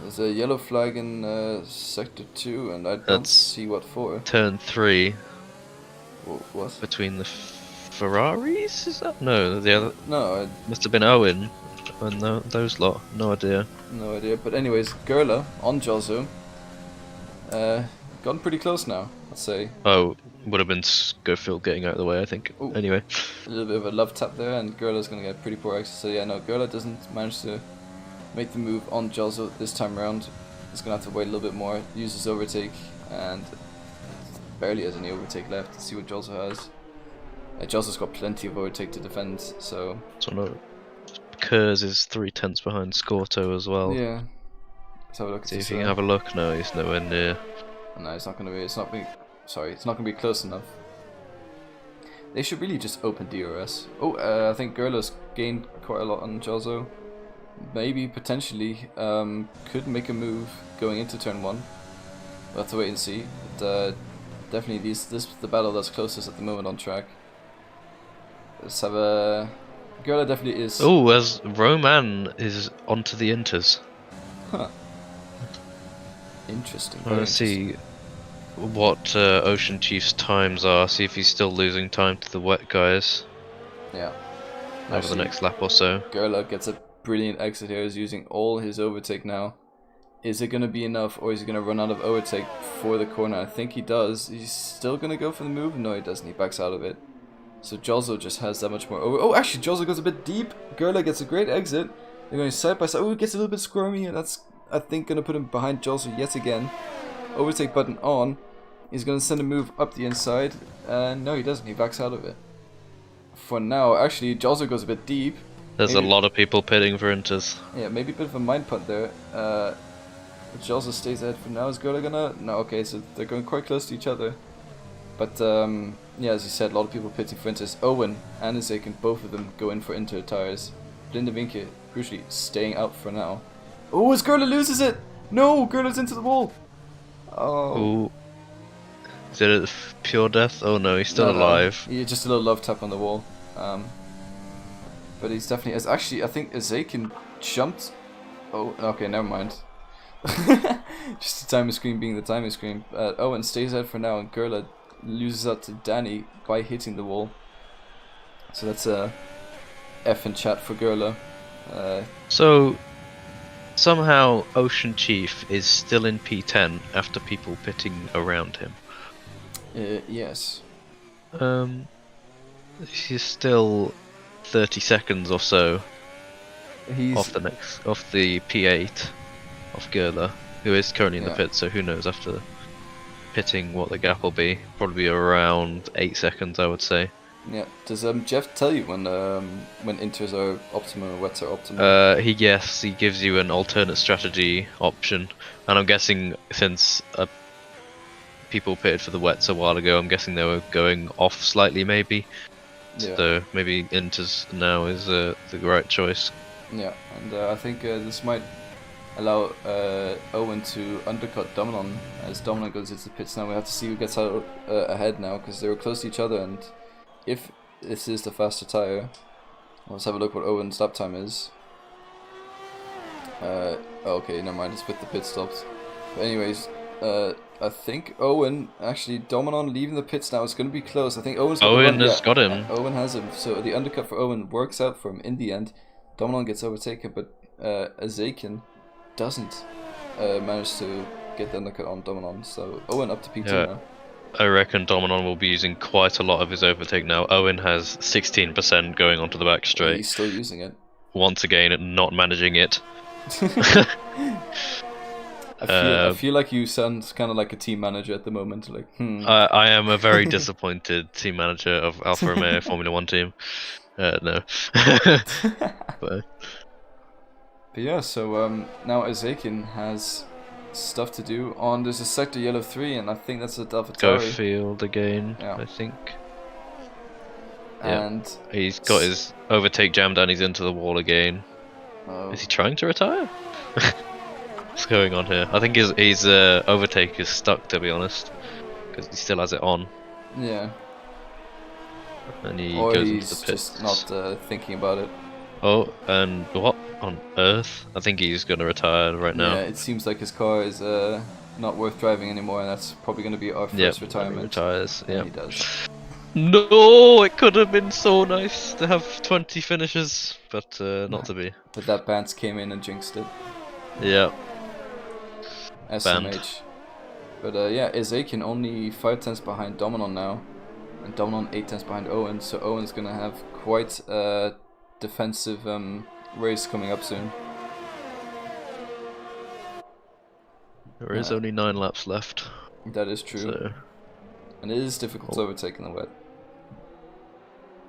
There's a yellow flag in sector 2, and I don't see what for. Turn 3. What? Between the Ferraris? Is that? No, the other. No, must have been Owen. And those lot. No idea. No idea. But anyways, Gerla on Jozo. Gotten pretty close now, let's say. Oh, would have been Schofield getting out of the way, I think. Ooh. Anyway. A little bit of a love tap there, and Gerla's gonna get pretty poor exit. So yeah, no, Gerla doesn't manage to make the move on Jozo this time around. He's gonna have to wait a little bit more, use his overtake, and barely has any overtake left. Let's see what Jolzo has. Jolzo's got plenty of overtake to defend, so... no. Kurz is 3/10 behind Scorto as well. Yeah. Let's have a look. See if you can have a look. No, he's nowhere near. No, it's not gonna be. It's not gonna be close enough. They should really just open DRS. Oh, I think Gerla's gained quite a lot on Jolzo. Maybe potentially could make a move going into turn 1. We'll have to wait and see. But, definitely this is the battle that's closest at the moment on track. Let's have a... Gerla definitely is... Oh, as Roman is onto the Inters. Huh. Interesting. Let's see what Ocean Chief's times are, see if he's still losing time to the wet guys. Yeah. Over the next lap or so. Gerla gets a brilliant exit here, is using all his overtake now. Is it going to be enough, or is he going to run out of overtake for the corner? I think he does. He's still going to go for the move? No, he doesn't. He backs out of it. So Jolzo just has that much more over. Oh, actually, Jolzo goes a bit deep. Gerla gets a great exit. They're going side by side. Oh, it gets a little bit squirmy, and that's, I think, going to put him behind Jolzo yet again. Overtake button on. He's going to send a move up the inside. No, he doesn't. He backs out of it. For now, actually, Jolzo goes a bit deep. There's a lot of people pitting for Inters. Yeah, maybe a bit of a mind punt there. Jolzo stays ahead for now. Is Gerla gonna... No, okay, so they're going quite close to each other. But, yeah, as you said, a lot of people pitting for Inters. Owen and Izakin, both of them go in for Inter tires. Blindavinka, crucially, staying out for now. Oh, as Gerla loses it! No, Gerla's into the wall! Oh. Ooh. Is it a pure death? Oh no, he's still alive. Yeah, just a little love tap on the wall. But he's definitely... Actually, I think Izakin jumped... Oh, okay, never mind. Just the timing screen being the timing screen. Owen stays out for now, and Gerla loses out to Danny by hitting the wall. So that's a F in chat for Gerla. So somehow Ocean Chief is still in P10 after people pitting around him. Yes. He's still 30 seconds or so He's off the P8 of Gerla, who is currently in the pit. So who knows after pitting what the gap will be? Probably around 8 seconds, I would say. Yeah. Does Jeff tell you when inters are optimal or wets are optimal? He gives you an alternate strategy option, and I'm guessing since people pitted for the wets a while ago, I'm guessing they were going off slightly maybe. Yeah. So maybe inters now is the right choice. Yeah, and I think this might allow Owen to undercut Dominon as Dominon goes into the pits. Now we have to see who gets out ahead now, because they were close to each other, and if this is the faster tyre, let's have a look what Owen's lap time is. Okay, never mind, it's with the pit stops. But anyways, I think Owen, actually Dominon leaving the pits now, it's going to be close. I think Owen has got him. Owen has him, so the undercut for Owen works out for him in the end. Dominon gets overtaken, but Azakin doesn't manage to get the undercut on Dominon. So Owen up to P2 Yeah. now. I reckon Dominon will be using quite a lot of his overtake now. Owen has 16% going onto the back straight. He's still using it. Once again, not managing it. I feel like you sound kind of like a team manager at the moment. Like, I am a very disappointed team manager of Alfa Romeo Formula 1 team. No. But yeah, so now Ezekin has stuff to do on. There's a sector yellow 3, and I think that's a go AlphaTauri. field again, Yeah. I think. And yeah. He's got his overtake jammed and he's into the wall again. Is he trying to retire? What's going on here? I think his overtake is stuck, to be honest, because he still has it on. Yeah. And he or goes he's into the pits. just not thinking about it. Oh, and what on earth? I think he's gonna retire right now. Yeah, it seems like his car is not worth driving anymore, and that's probably going to be our first retirement. He retires. Yeah, Yeah, he does. No, it could have been so nice to have 20 finishes, but not to be. But that Bance came in and jinxed it. Yeah. SMH. But yeah, Ezekin only 5 tenths behind Dominon now, and Dominon 8 tenths behind Owen. So Owen's gonna have quite a defensive race coming up soon. There is only 9 laps left. That is true, So and it is difficult to overtake in the wet.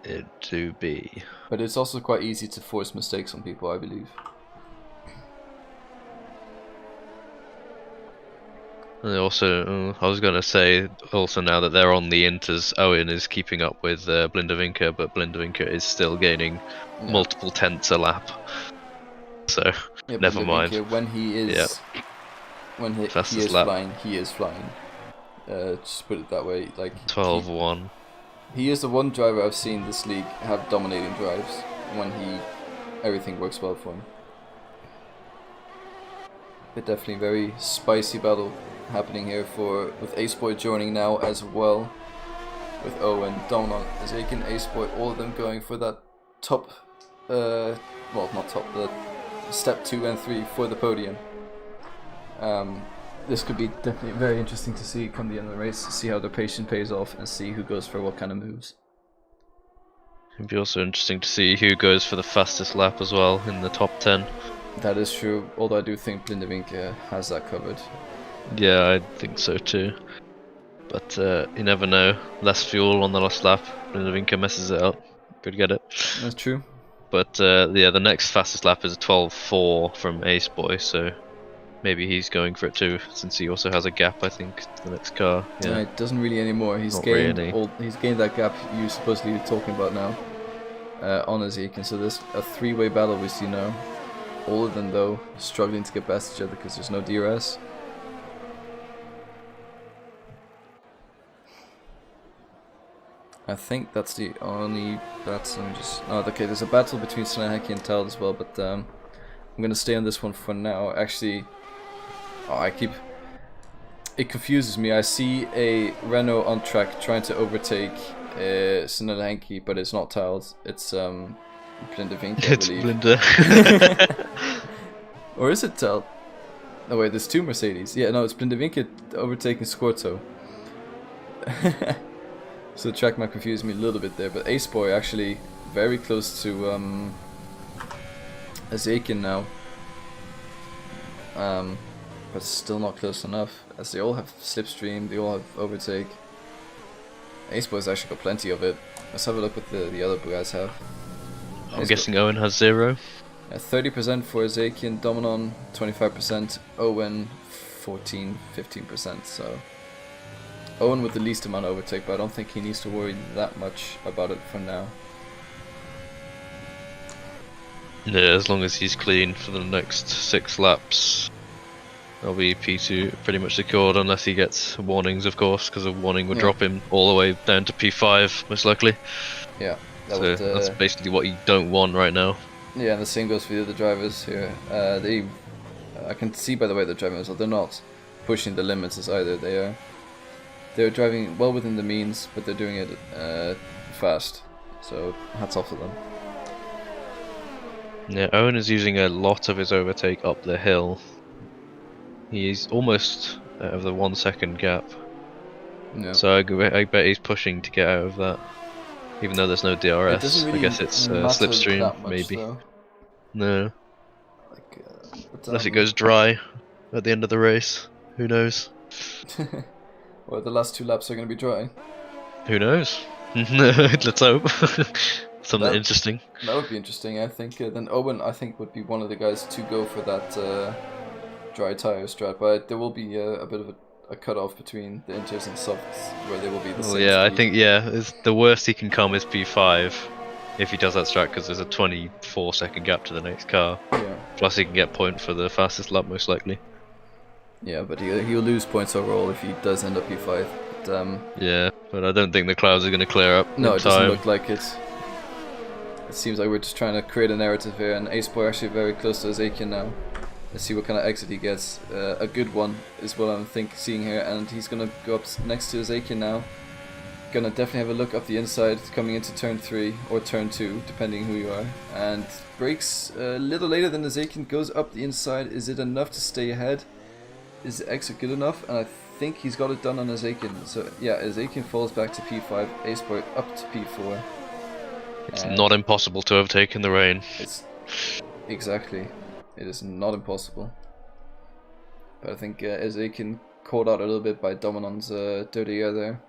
it to be. But it's also quite easy to force mistakes on people, I believe. And also, I was going to say, also now that they're on the inters, Owen is keeping up with Blindervinker, but Blindervinker is still gaining multiple tenths a lap. So, Yeah, never mind. When he is, when he is flying, he is flying. Just put it that way. Like 12-1. He is the one driver I've seen this league have dominating drives when everything works well for him. But definitely very spicy battle happening here with Ace Boy joining now as well, with Owen, Dominon, Ezekin, Ace Boy, all of them going for that top, well not top, the step 2 and 3 for the podium. This could be definitely very interesting to see come the end of the race, see how the patience pays off and see who goes for what kind of moves. It'd be also interesting to see who goes for the fastest lap as well in the top 10. That is true, although I do think Blindervinker has that covered. Yeah, I think so too. But you never know. Less fuel on the last lap, Blindervinker messes it up. Could get it. That's true. But yeah, the next fastest lap is a 12.4 from Ace Boy, so maybe he's going for it too, since he also has a gap, I think, to the next car. Yeah, it doesn't really anymore. He's gained that gap you're supposedly talking about now on Ezekin. So there's a 3-way battle we see now. All of them, though, struggling to get past each other because there's no DRS. I think that's the only battle. Let me just. Oh, okay. There's a battle between Sneheki and Tal as well, but I'm gonna stay on this one for now. Actually, it confuses me. I see a Renault on track trying to overtake Sneheki, but it's not Tal. It's Blindervinker, I believe. Blinder. Or is it Tal? No wait, there's 2 Mercedes. Yeah, no, it's Blindervinker overtaking Scorto. So the track might confuse me a little bit there, but Ace Boy actually very close to Ezekin now. But still not close enough, as they all have slipstream, they all have overtake. Ace Boy's actually got plenty of it. Let's have a look what the other guys have. I'm guessing Owen has 0. 30% for Ezekiel, Dominon 25%, Owen 14-15%. So Owen with the least amount of overtake, but I don't think he needs to worry that much about it for now. Yeah, as long as he's clean for the next 6 laps, that'll be P2 pretty much secured, unless he gets warnings, of course, because a warning would drop him all the way down to P5, most likely. Yeah. That's basically what you don't want right now. Yeah, and the same goes for the other drivers here. I can see by the way they're driving as well, they're not pushing the limits as either. They're driving well within the means, but they're doing it fast. So hats off to them. Yeah, Owen is using a lot of his overtake up the hill. He's almost out of the 1 second gap. Yeah. So I bet he's pushing to get out of that. Even though there's no It DRS, doesn't really I guess it's matter slipstream, that much, maybe. though. No, Like, unless it goes dry at the end of the race. Who knows? Well, the last 2 laps are going to be dry. Who knows? Let's hope. Something interesting. That would be interesting. I think then Owen, I think, would be one of the guys to go for that dry tire strat. But there will be a bit of a cut-off between the inters and softs, where they will be the same Yeah, speed. I think it's the worst he can come is P5 if he does that strat, because there's a 24-second gap to the next car. Yeah. Plus he can get point for the fastest lap most likely. Yeah, but he'll lose points overall if he does end up P5. But, yeah, but I don't think the clouds are going to clear up no, in it doesn't time. look like it. It seems like we're just trying to create a narrative here, and Ace-Boy actually very close to Azakian now. Let's see what kind of exit he gets. A good one is what I'm seeing here, and he's gonna go up next to Azakian now. Gonna definitely have a look up the inside coming into turn 3 or turn 2, depending who you are. And brakes a little later than Azakian, goes up the inside. Is it enough to stay ahead? Is the exit good enough? And I think he's got it done on Azakian. So yeah, Azakian falls back to P5, Ace-Boy up to P4. It's not impossible to overtake in the rain. It's exactly. It is not impossible. But I think Azakian caught out a little bit by Dominon's dirty air there.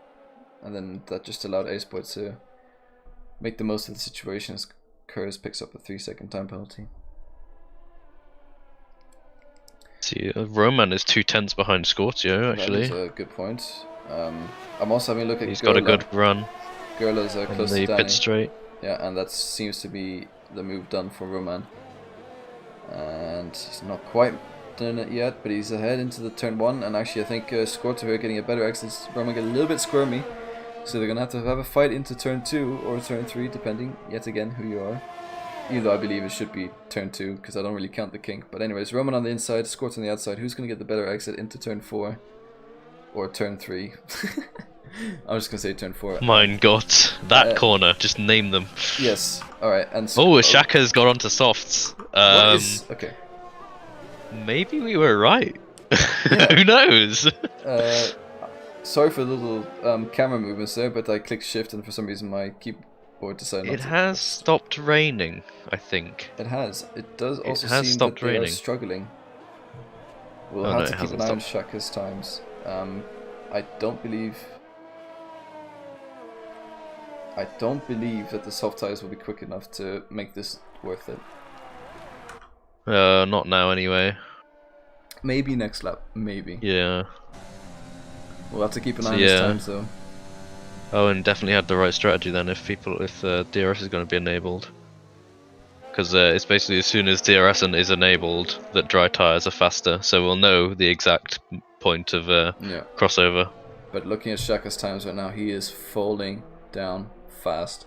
And then that just allowed Ace-Boy to make the most of the situation as Kurz picks up a 3-second time penalty. See, Roman is 2/10 behind Scortio, actually. That is a good point. I'm also having a look at He's Gerla. got a good run. Gerla's in close the to Danny. pit straight. Yeah, and that seems to be the move done for Roman. And he's not quite done it yet, but he's ahead into the turn 1. And actually, I think Scortio here getting a better exit. Roman get a little bit squirmy, so they're gonna have a fight into turn 2 or turn 3, depending yet again who you are. Even though I believe it should be turn 2, because I don't really count the kink. But anyways, Roman on the inside, Scortio on the outside. Who's gonna get the better exit into turn 4 or turn 3? I'm just gonna say turn 4. Mein Gott, that corner, just name them. Yes. All right. And Oh, Shaka's got onto softs. Okay. Maybe we were right. Who knows? Sorry for the little camera movements there, but I clicked shift and for some reason my keyboard decided not It to. has stopped raining, I think. It has. It does also has seem stopped that they are raining. struggling. We'll Oh, have no, to it keep an hasn't eye on stopped. Shaka's times. I don't believe that the soft tires will be quick enough to make this worth it. Not now anyway. Maybe next lap. Maybe. Yeah. We'll have to keep an So, eye on his yeah. times though. Owen definitely had the right strategy then if DRS is going to be enabled. Because it's basically as soon as DRS is enabled that dry tyres are faster, so we'll know the exact point of Yeah. crossover. But looking at Shaka's times right now, he is falling down fast.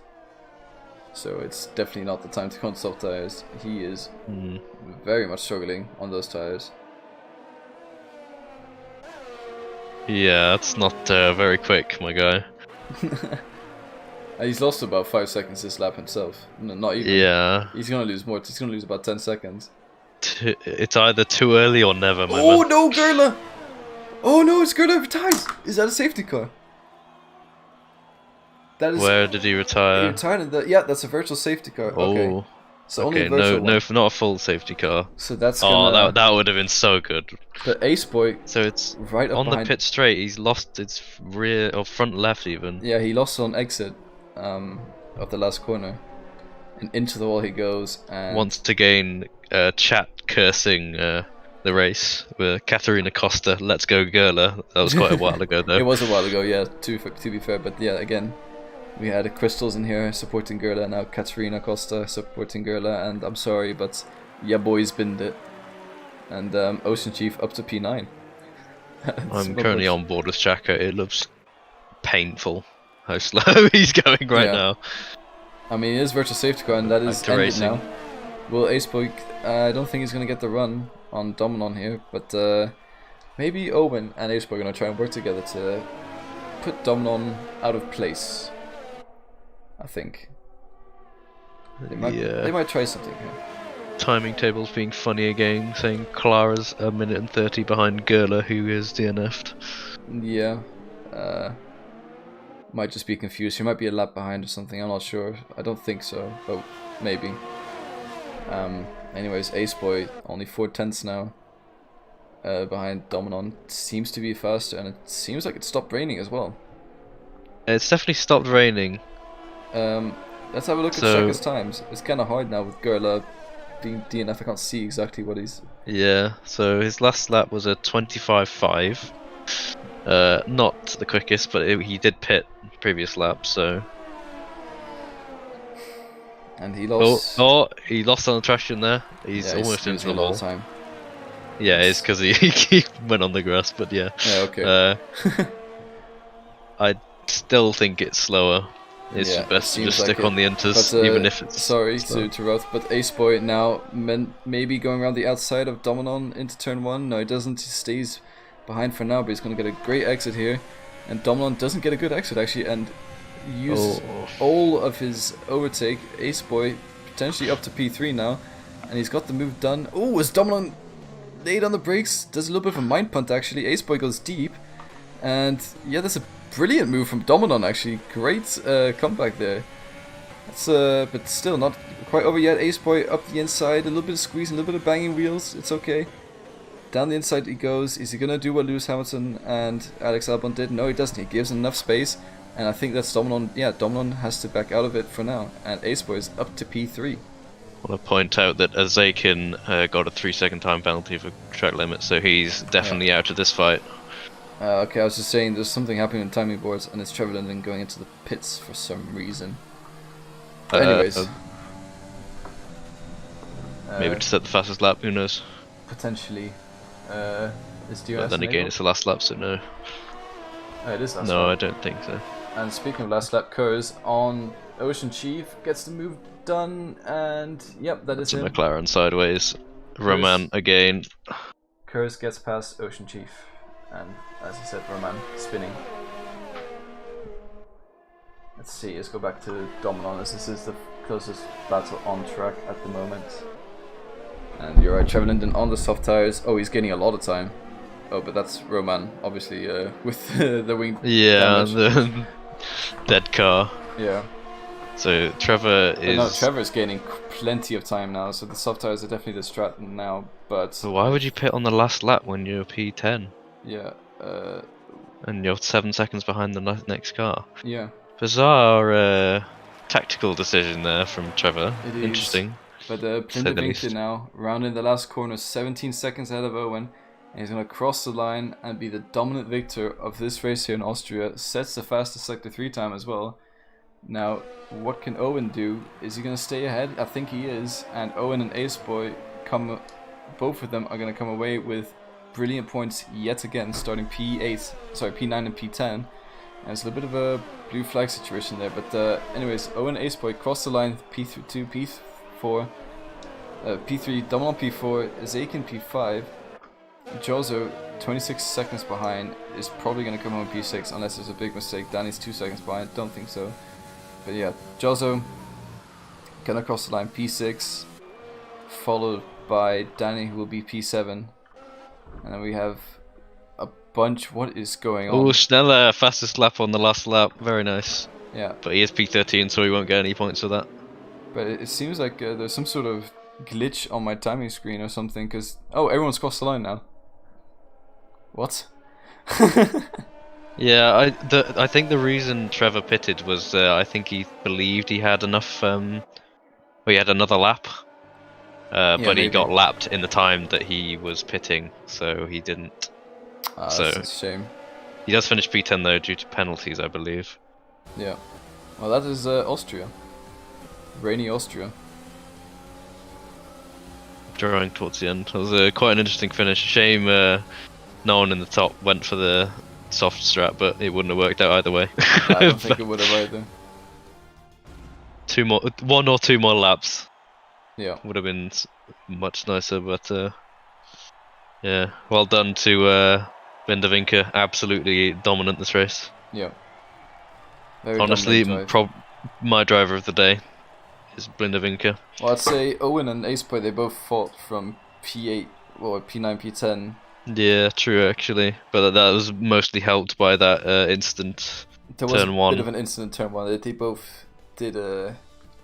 So it's definitely not the time to go on soft tires. He is very much struggling on those tires. Yeah, that's not very quick, my guy. He's lost about 5 seconds this lap himself. No, not even. Yeah. He's gonna lose more. He's gonna lose about 10 seconds. It's either too early or never, my Oh man. no, Gerla! Oh no, it's Gerla retires! Is that a safety car? That is. Where did he He retire? retired in the. Yeah, that's a virtual safety car. Okay. Oh. So only Okay, a virtual no, one. not a full safety car. So that's Oh, gonna. that would have been so good. The Ace Boy So it's right up on the behind. pit straight. He's lost its rear or front left even. Yeah, he lost on exit of the last corner. And into the wall he goes and Wants to gain chat cursing the race with Katarina Costa. Let's go, Gerla. That was quite a while ago though. It was a while ago, yeah, to be fair, but yeah, again, we had Crystals in here supporting Gerla, now Katarina Costa supporting Gerla, and I'm sorry, but yeah, boys binned it. And Ocean Chief up to P9. I'm currently on board with Shaka. It looks painful how slow he's going right Yeah. now. I mean, it is virtual safety car, and that is Back to ended racing. now. Will Acepoik, I don't think he's going to get the run on Dominon here, but maybe Owen and Acepoik are going to try and work together to put Dominon out of place. I think. They might try something here. timing tables being funny again, saying Clara's a minute and 30 behind Gerler, who is DNF'd. Yeah. Might just be confused. He might be a lap behind or something. I'm not sure. I don't think so. Oh, maybe. Anyways, Ace Boy only 4/10 now. Behind Dominon. Seems to be faster, and it seems like it stopped raining as well. It's definitely stopped raining. Let's have a look at Shaka's times. It's kind of hard now with Gerler being DNF. I can't see exactly what he's... Yeah, so his last lap was a 25.5. Not the quickest, but he did pit previous lap, so... And he lost... Oh, he lost on the traction there. He's almost into the wall. Time. Yeah, it's because he went on the grass, but yeah. Yeah, okay. I still think it's slower. It's best to just stick on the inters, even if it's... Sorry to interrupt, but Ace Boy now maybe going around the outside of Dominon into turn 1. No, he doesn't. He stays behind for now, but he's going to get a great exit here. And Dominon doesn't get a good exit, actually, and uses all of his overtake. Ace Boy potentially up to P3 now, and he's got the move done. Oh, is Dominon late on the brakes? Does a little bit of a mind punt, actually. Ace Boy goes deep, and yeah, that's a brilliant move from Dominon, actually. Great comeback there. That's but still not quite over yet. Ace Boy up the inside, a little bit of squeeze, a little bit of banging wheels. It's okay. Down the inside he goes. Is he gonna do what Lewis Hamilton and Alex Albon did? No, he doesn't. He gives enough space, and I think that's Dominon. Yeah, Dominon has to back out of it for now, and Ace Boy is up to P3. I want to point out that Azakin got a 3-second time penalty for track limit, so he's definitely out of this fight. Okay, I was just saying there's something happening on timing boards, and it's Trevor Linden going into the pits for some reason. Anyways. Maybe to set the fastest lap, who knows? Potentially. Is But then again, it's the last lap, so no. Oh, it is last lap. No, I don't think so. And speaking of last lap, Kurz on Ocean Chief gets the move done, and yep, that is it. it. McLaren sideways. Roman again. Kurz gets past Ocean Chief. And as I said, Roman spinning. Let's see, let's go back to Dominon, as this is the closest battle on track at the moment. And you're right, Trevor Linden on the soft tires. Oh, he's getting a lot of time. Oh, but that's Roman, obviously, with the wing. Yeah, damage. the dead car. Yeah. So Trevor is... No, Trevor's gaining plenty of time now, so the soft tires are definitely the strat now, but... So why would you pit on the last lap when you're P10? Yeah, and you're 7 seconds behind the next car. Yeah. Bizarre tactical decision there from Trevor. It is. Interesting. But Plinde now, rounding the last corner, 17 seconds ahead of Owen. And he's going to cross the line and be the dominant victor of this race here in Austria. Sets the fastest sector 3 time as well. Now, what can Owen do? Is he going to stay ahead? I think he is. And Owen and Ace Boy, both of them are going to come away with brilliant points yet again, starting P9 and P10. And it's a little bit of a blue flag situation there, but anyways, Owen Ace Boy cross the line, P2, P4, P3, Dominon P4, Zakin P5, Jozo 26 seconds behind, is probably going to come home P6 unless there's a big mistake. Danny's 2 seconds behind, don't think so. But yeah, Jozo gonna cross the line P6, followed by Danny, who will be P7. And then we have a bunch. What is going on? Oh, Schneller, fastest lap on the last lap. Very nice. Yeah. But he is P13, so he won't get any points for that. But it seems like there's some sort of glitch on my timing screen or something, because... Oh, everyone's crossed the line now. What? Yeah, I think the reason Trevor pitted was I think he believed he had enough... he had another lap. But maybe. he got lapped in the time that he was pitting, so he didn't. So that's a shame. He does finish P10 though, due to penalties, I believe. Yeah. Well, that is Austria. Rainy Austria. Drawing towards the end. It was quite an interesting finish. Shame no one in the top went for the soft strat, but it wouldn't have worked out either way. I don't think it would have either. 1 or 2 more laps. Yeah. Would have been much nicer, but yeah, well done to Vindavinka. Absolutely dominant this race. Yeah. Very honestly, dominant drive. my driver of the day. is Blindervinker. Well, I'd say Owen and Aceboy, they both fought from P8, or P9, P10. Yeah, true actually, but that was mostly helped by that instant There was turn a one. bit of an incident turn one. They both did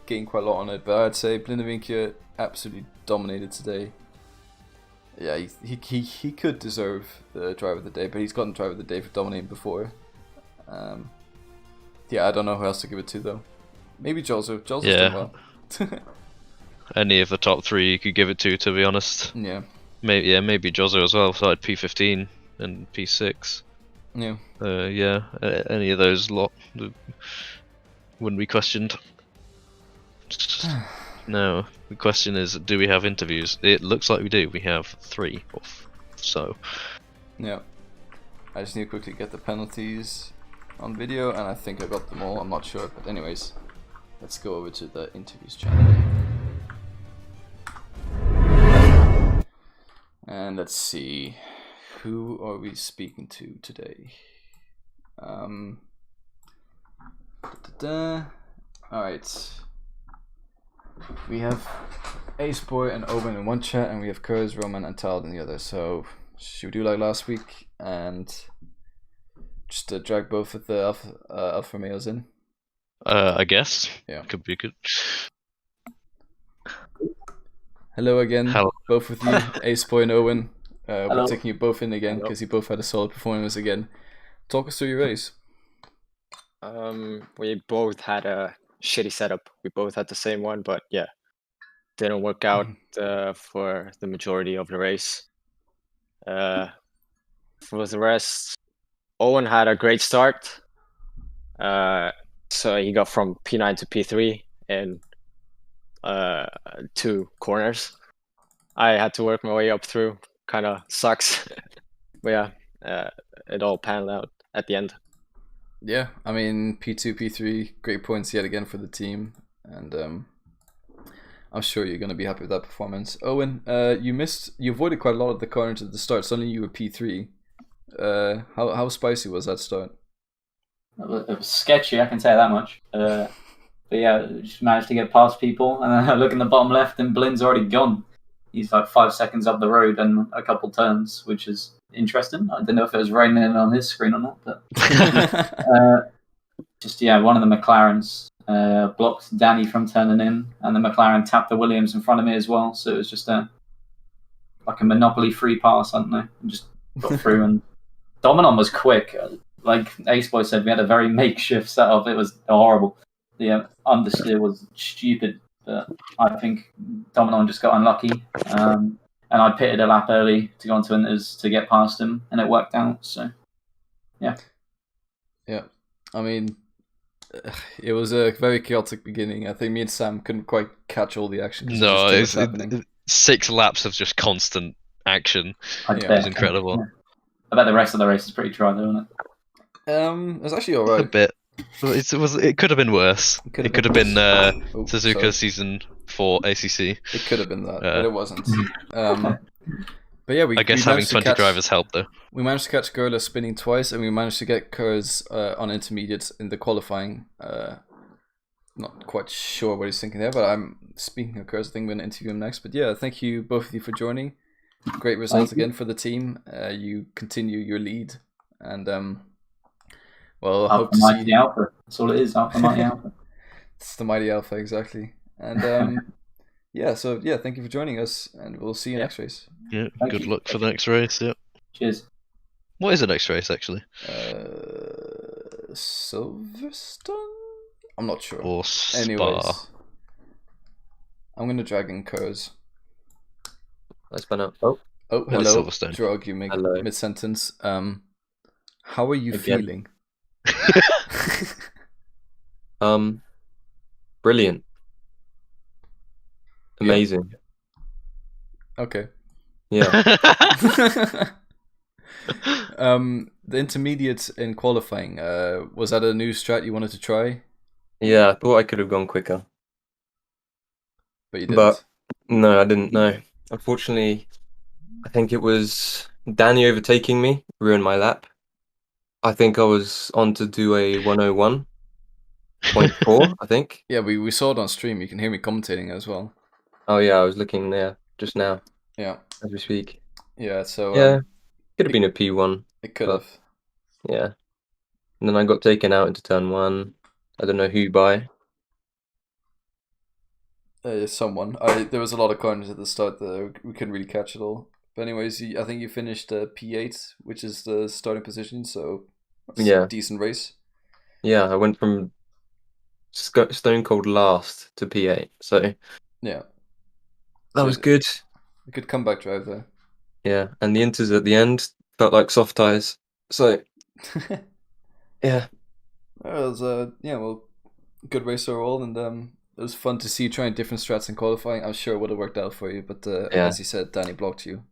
gain quite a lot on it, but I'd say Blindervinker absolutely dominated today. Yeah, he could deserve the driver of the day, but he's gotten driver of the day for dominating before. Yeah, I don't know who else to give it to though. Maybe Jolzo. Jolzo's done well. Any of the top three you could give it to be honest. Yeah. Maybe Jolzo as well. Started P15 and P6. Yeah. Any of those lot wouldn't be questioned. No, the question is, do we have interviews? It looks like we do. We have 3 or so. Yeah. I just need to quickly get the penalties on video, and I think I got them all. I'm not sure, but anyways, let's go over to the interviews channel. And let's see, who are we speaking to today? Alright. We have Aceboy and Owen in one chat, and we have Kurz, Roman, and Tal in the other. So, should we do like last week and just drag both of the alpha males in? I guess. Yeah. Could be good. Hello again, Hello. both of you, Aceboy and Owen. We're taking you both in again because you both had a solid performance again. Talk us through your race. We both had a shitty setup. We both had the same one, but yeah, didn't work out for the majority of the race. For the rest, Owen had a great start. So he got from P9 to P3 in 2 corners. I had to work my way up through. Kind of sucks. But yeah, it all panned out at the end. Yeah, I mean, P2, P3, great points yet again for the team, and I'm sure you're going to be happy with that performance. Owen, you avoided quite a lot of the corners at the start. Suddenly you were P3. How spicy was that start? It was sketchy, I can say that much. But yeah, just managed to get past people, and then I look in the bottom left, and Blin's already gone. He's like 5 seconds up the road and a couple turns, which is interesting. I don't know if it was raining on his screen or not, but one of the McLarens blocked Danny from turning in, and the McLaren tapped the Williams in front of me as well. So it was just like a monopoly free pass, I don't know, and just got through. And Dominon was quick. Like Aceboy said, we had a very makeshift setup. It was horrible. The understeer was stupid. But I think Dominon just got unlucky, and I pitted a lap early to go onto Inters to get past him, and it worked out. So, yeah. Yeah, I mean, it was a very chaotic beginning. I think me and Sam couldn't quite catch all the action. No, it's 6 laps of just constant action. It was incredible. Yeah. I bet the rest of the race is pretty dry, though, isn't it? It was actually alright. A bit. It could have been worse. It could have been Suzuka season 4 ACC. It could have been that, but it wasn't. But yeah, I guess having 20 drivers helped though. We managed to catch Gerla spinning twice, and we managed to get Kurz on intermediates in the qualifying. Not quite sure what he's thinking there, but I'm speaking of Kurz. I think we're gonna interview him next. But yeah, thank you both of you for joining. Great results again for the team. You continue your lead, and well, I hope to see the Alpha. That's all it is. Alpha Mighty Alpha. It's the Mighty Alpha, exactly. And yeah, so yeah, thank you for joining us, and we'll see you next race. Yeah, good luck for the next race. Yeah. Cheers. What is the next race actually? Silverstone? I'm not sure. Or Spa. Anyways, I'm gonna drag in Kurz. Let's spin up. Oh, hello, Drog. You make mid sentence. How are you feeling? Brilliant. Amazing. Okay. Yeah. The intermediates in qualifying, was that a new strat you wanted to try? Yeah, I thought I could have gone quicker. But you didn't? But no, I didn't, no. Unfortunately, I think it was Danny overtaking me, ruined my lap. I think I was on to do a 101. 0.4, I think. Yeah, we saw it on stream. You can hear me commentating as well. Oh yeah, I was looking there just now. Yeah. As we speak. Yeah, so yeah, could have been a P1. It could have. Yeah. And then I got taken out into turn 1. I don't know who by. Someone. There was a lot of corners at the start that we couldn't really catch it all. But anyways, I think you finished P8, which is the starting position, so that's a decent race. Yeah, I went from stone cold last to P8, so yeah, that was good. A good comeback drive there. Yeah, and the inters at the end felt like soft tires. So yeah, it was good race overall, and it was fun to see you trying different strats in qualifying. I'm sure it would have worked out for you, but as you said, Danny blocked you.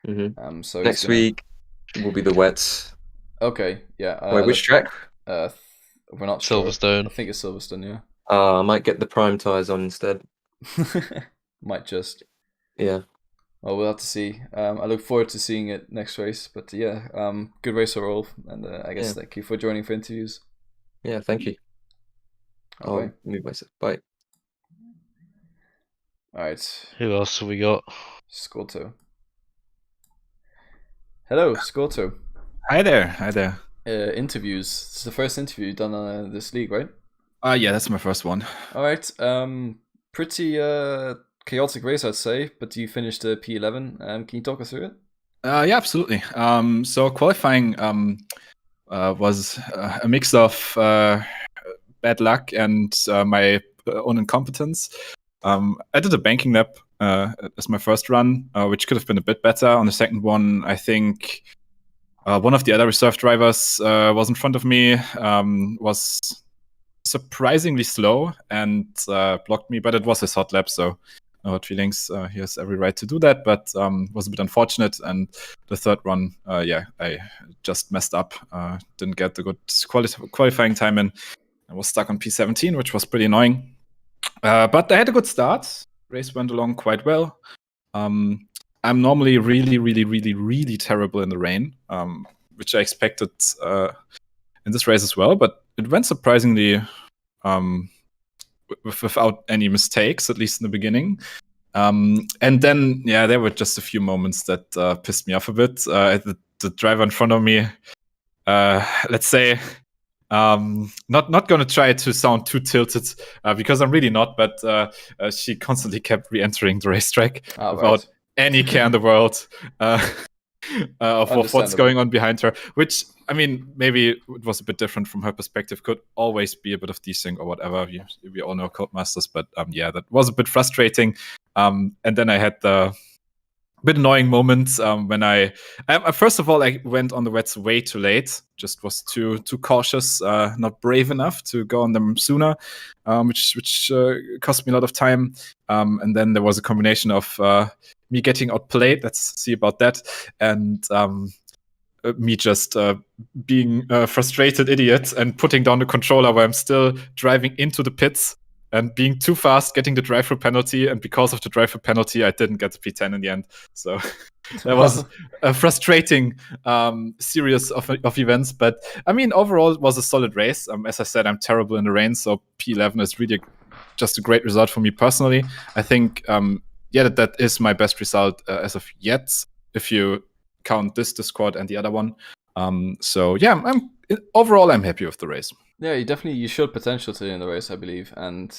Mm-hmm. So next week will be the wets. Okay, yeah. Wait, which track? We're not sure. Silverstone. I think it's Silverstone, yeah. I might get the prime tires on instead. Might just. Yeah. Well, we'll have to see. I look forward to seeing it next race. But yeah, good race overall, and I guess thank you for joining for interviews. Yeah, thank you. I'll move myself. Bye. All right. Who else have we got? Scorto. Hello, Scorto. Hi there. Hi there. Interviews. It's the first interview you've done on this league, right? Yeah, that's my first one. All right. Pretty chaotic race, I'd say, but you finished P11. Can you talk us through it? Yeah, absolutely. So qualifying was a mix of bad luck and my own incompetence. I did a banking lap as my first run, which could have been a bit better. On the second one, I think one of the other reserve drivers was in front of me, was surprisingly slow and blocked me, but it was his hot lap, so no hard feelings. He has every right to do that, but was a bit unfortunate. And the third one, I just messed up. Didn't get the good qualifying time in. I was stuck on P17, which was pretty annoying. But I had a good start. Race went along quite well. I'm normally really terrible in the rain, which I expected in this race as well, but it went surprisingly without any mistakes, at least in the beginning. And then, there were just a few moments that pissed me off a bit. The driver in front of me, let's say, not going to try to sound too tilted because I'm really not, but she constantly kept re-entering the racetrack without any care in the world of what's going on behind her, which, I mean, maybe it was a bit different from her perspective. Could always be a bit of desync or whatever. We all know Codemasters, but that was a bit frustrating. And then I had the bit annoying moments when I first of all, I went on the wets way too late. Just was too cautious, not brave enough to go on them sooner, which cost me a lot of time. And then there was a combination of me getting outplayed. Let's see about that, and me just being a frustrated idiot and putting down the controller while I'm still driving into the pits. And being too fast, getting the drive-through penalty, and because of the drive-through penalty, I didn't get the P10 in the end. So that was a frustrating series of events. But I mean, overall, it was a solid race. As I said, I'm terrible in the rain, so P11 is really just a great result for me personally. I think, that is my best result as of yet, if you count this squad and the other one. Overall, I'm happy with the race. Yeah, you showed potential today in the race, I believe. And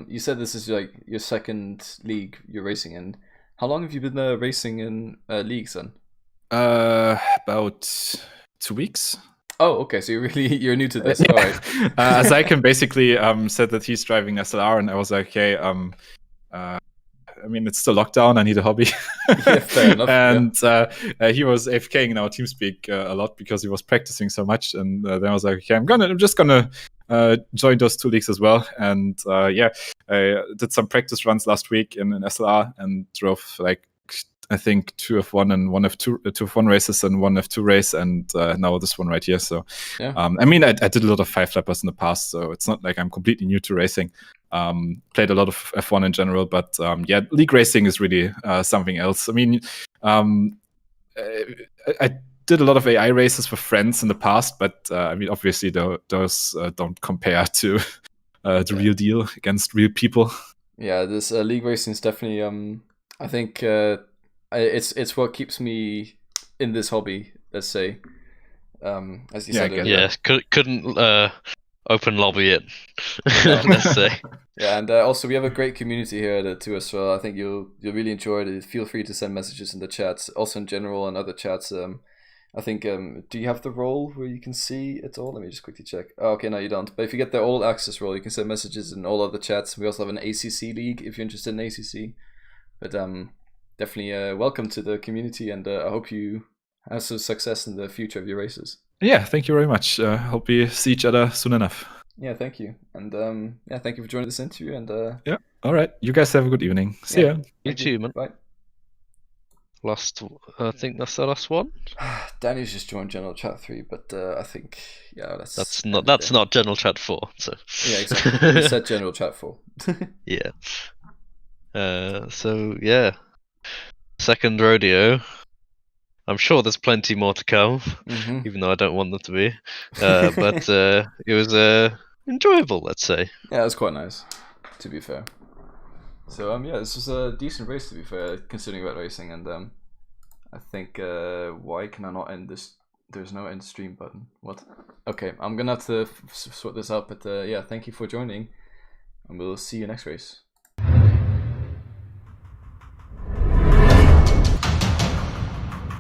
you said this is like your second league you're racing in. How long have you been racing in leagues then? About 2 weeks. Oh, okay. So you're new to this. All right. Zyken basically said that he's driving SLR, and I was like, okay, I mean, it's still lockdown. I need a hobby. Yeah, fair enough. And he was AFKing in our TeamSpeak a lot because he was practicing so much. And then I was like, okay, I'm just gonna join those 2 leagues as well. And I did some practice runs last week in SLR and drove like, I think 2 F1 and 1 F2, 2 F1 races and 1 F2 race, and now this one right here. So, I mean, I did a lot of 5-lappers in the past, so it's not like I'm completely new to racing. Played a lot of F1 in general, but league racing is really something else. I mean, I did a lot of AI races with friends in the past, but I mean, obviously those don't compare to the real deal against real people. Yeah, this league racing is definitely I think it's what keeps me in this hobby. Let's say, as you said earlier. Yeah, couldn't open lobby it. Let's say. Yeah, and also we have a great community here too as well. I think you'll really enjoy it. Feel free to send messages in the chats, also in general and other chats. I think do you have the role where you can see it all? Let me just quickly check. Oh, okay, no, you don't. But if you get the all access role, you can send messages in all other chats. We also have an ACC league if you're interested in ACC. But definitely welcome to the community, and I hope you have some success in the future of your races. Yeah, thank you very much. Hope we see each other soon enough. Yeah, thank you. And thank you for joining this interview. And yeah, all right. You guys have a good evening. See ya. You too, man. Bye. I think that's the last one. Danny's just joined General Chat 3, but I think that's not General Chat 4. So yeah, exactly. We said General Chat 4. Yeah. So yeah, second rodeo. I'm sure there's plenty more to come, even though I don't want them to be. But it was enjoyable, let's say. Yeah, it was quite nice, to be fair. So this was a decent race, to be fair, considering wet racing. And I think why can I not end this? There's no end stream button. What? Okay, I'm gonna have to sort this out. But yeah, thank you for joining, and we'll see you next race.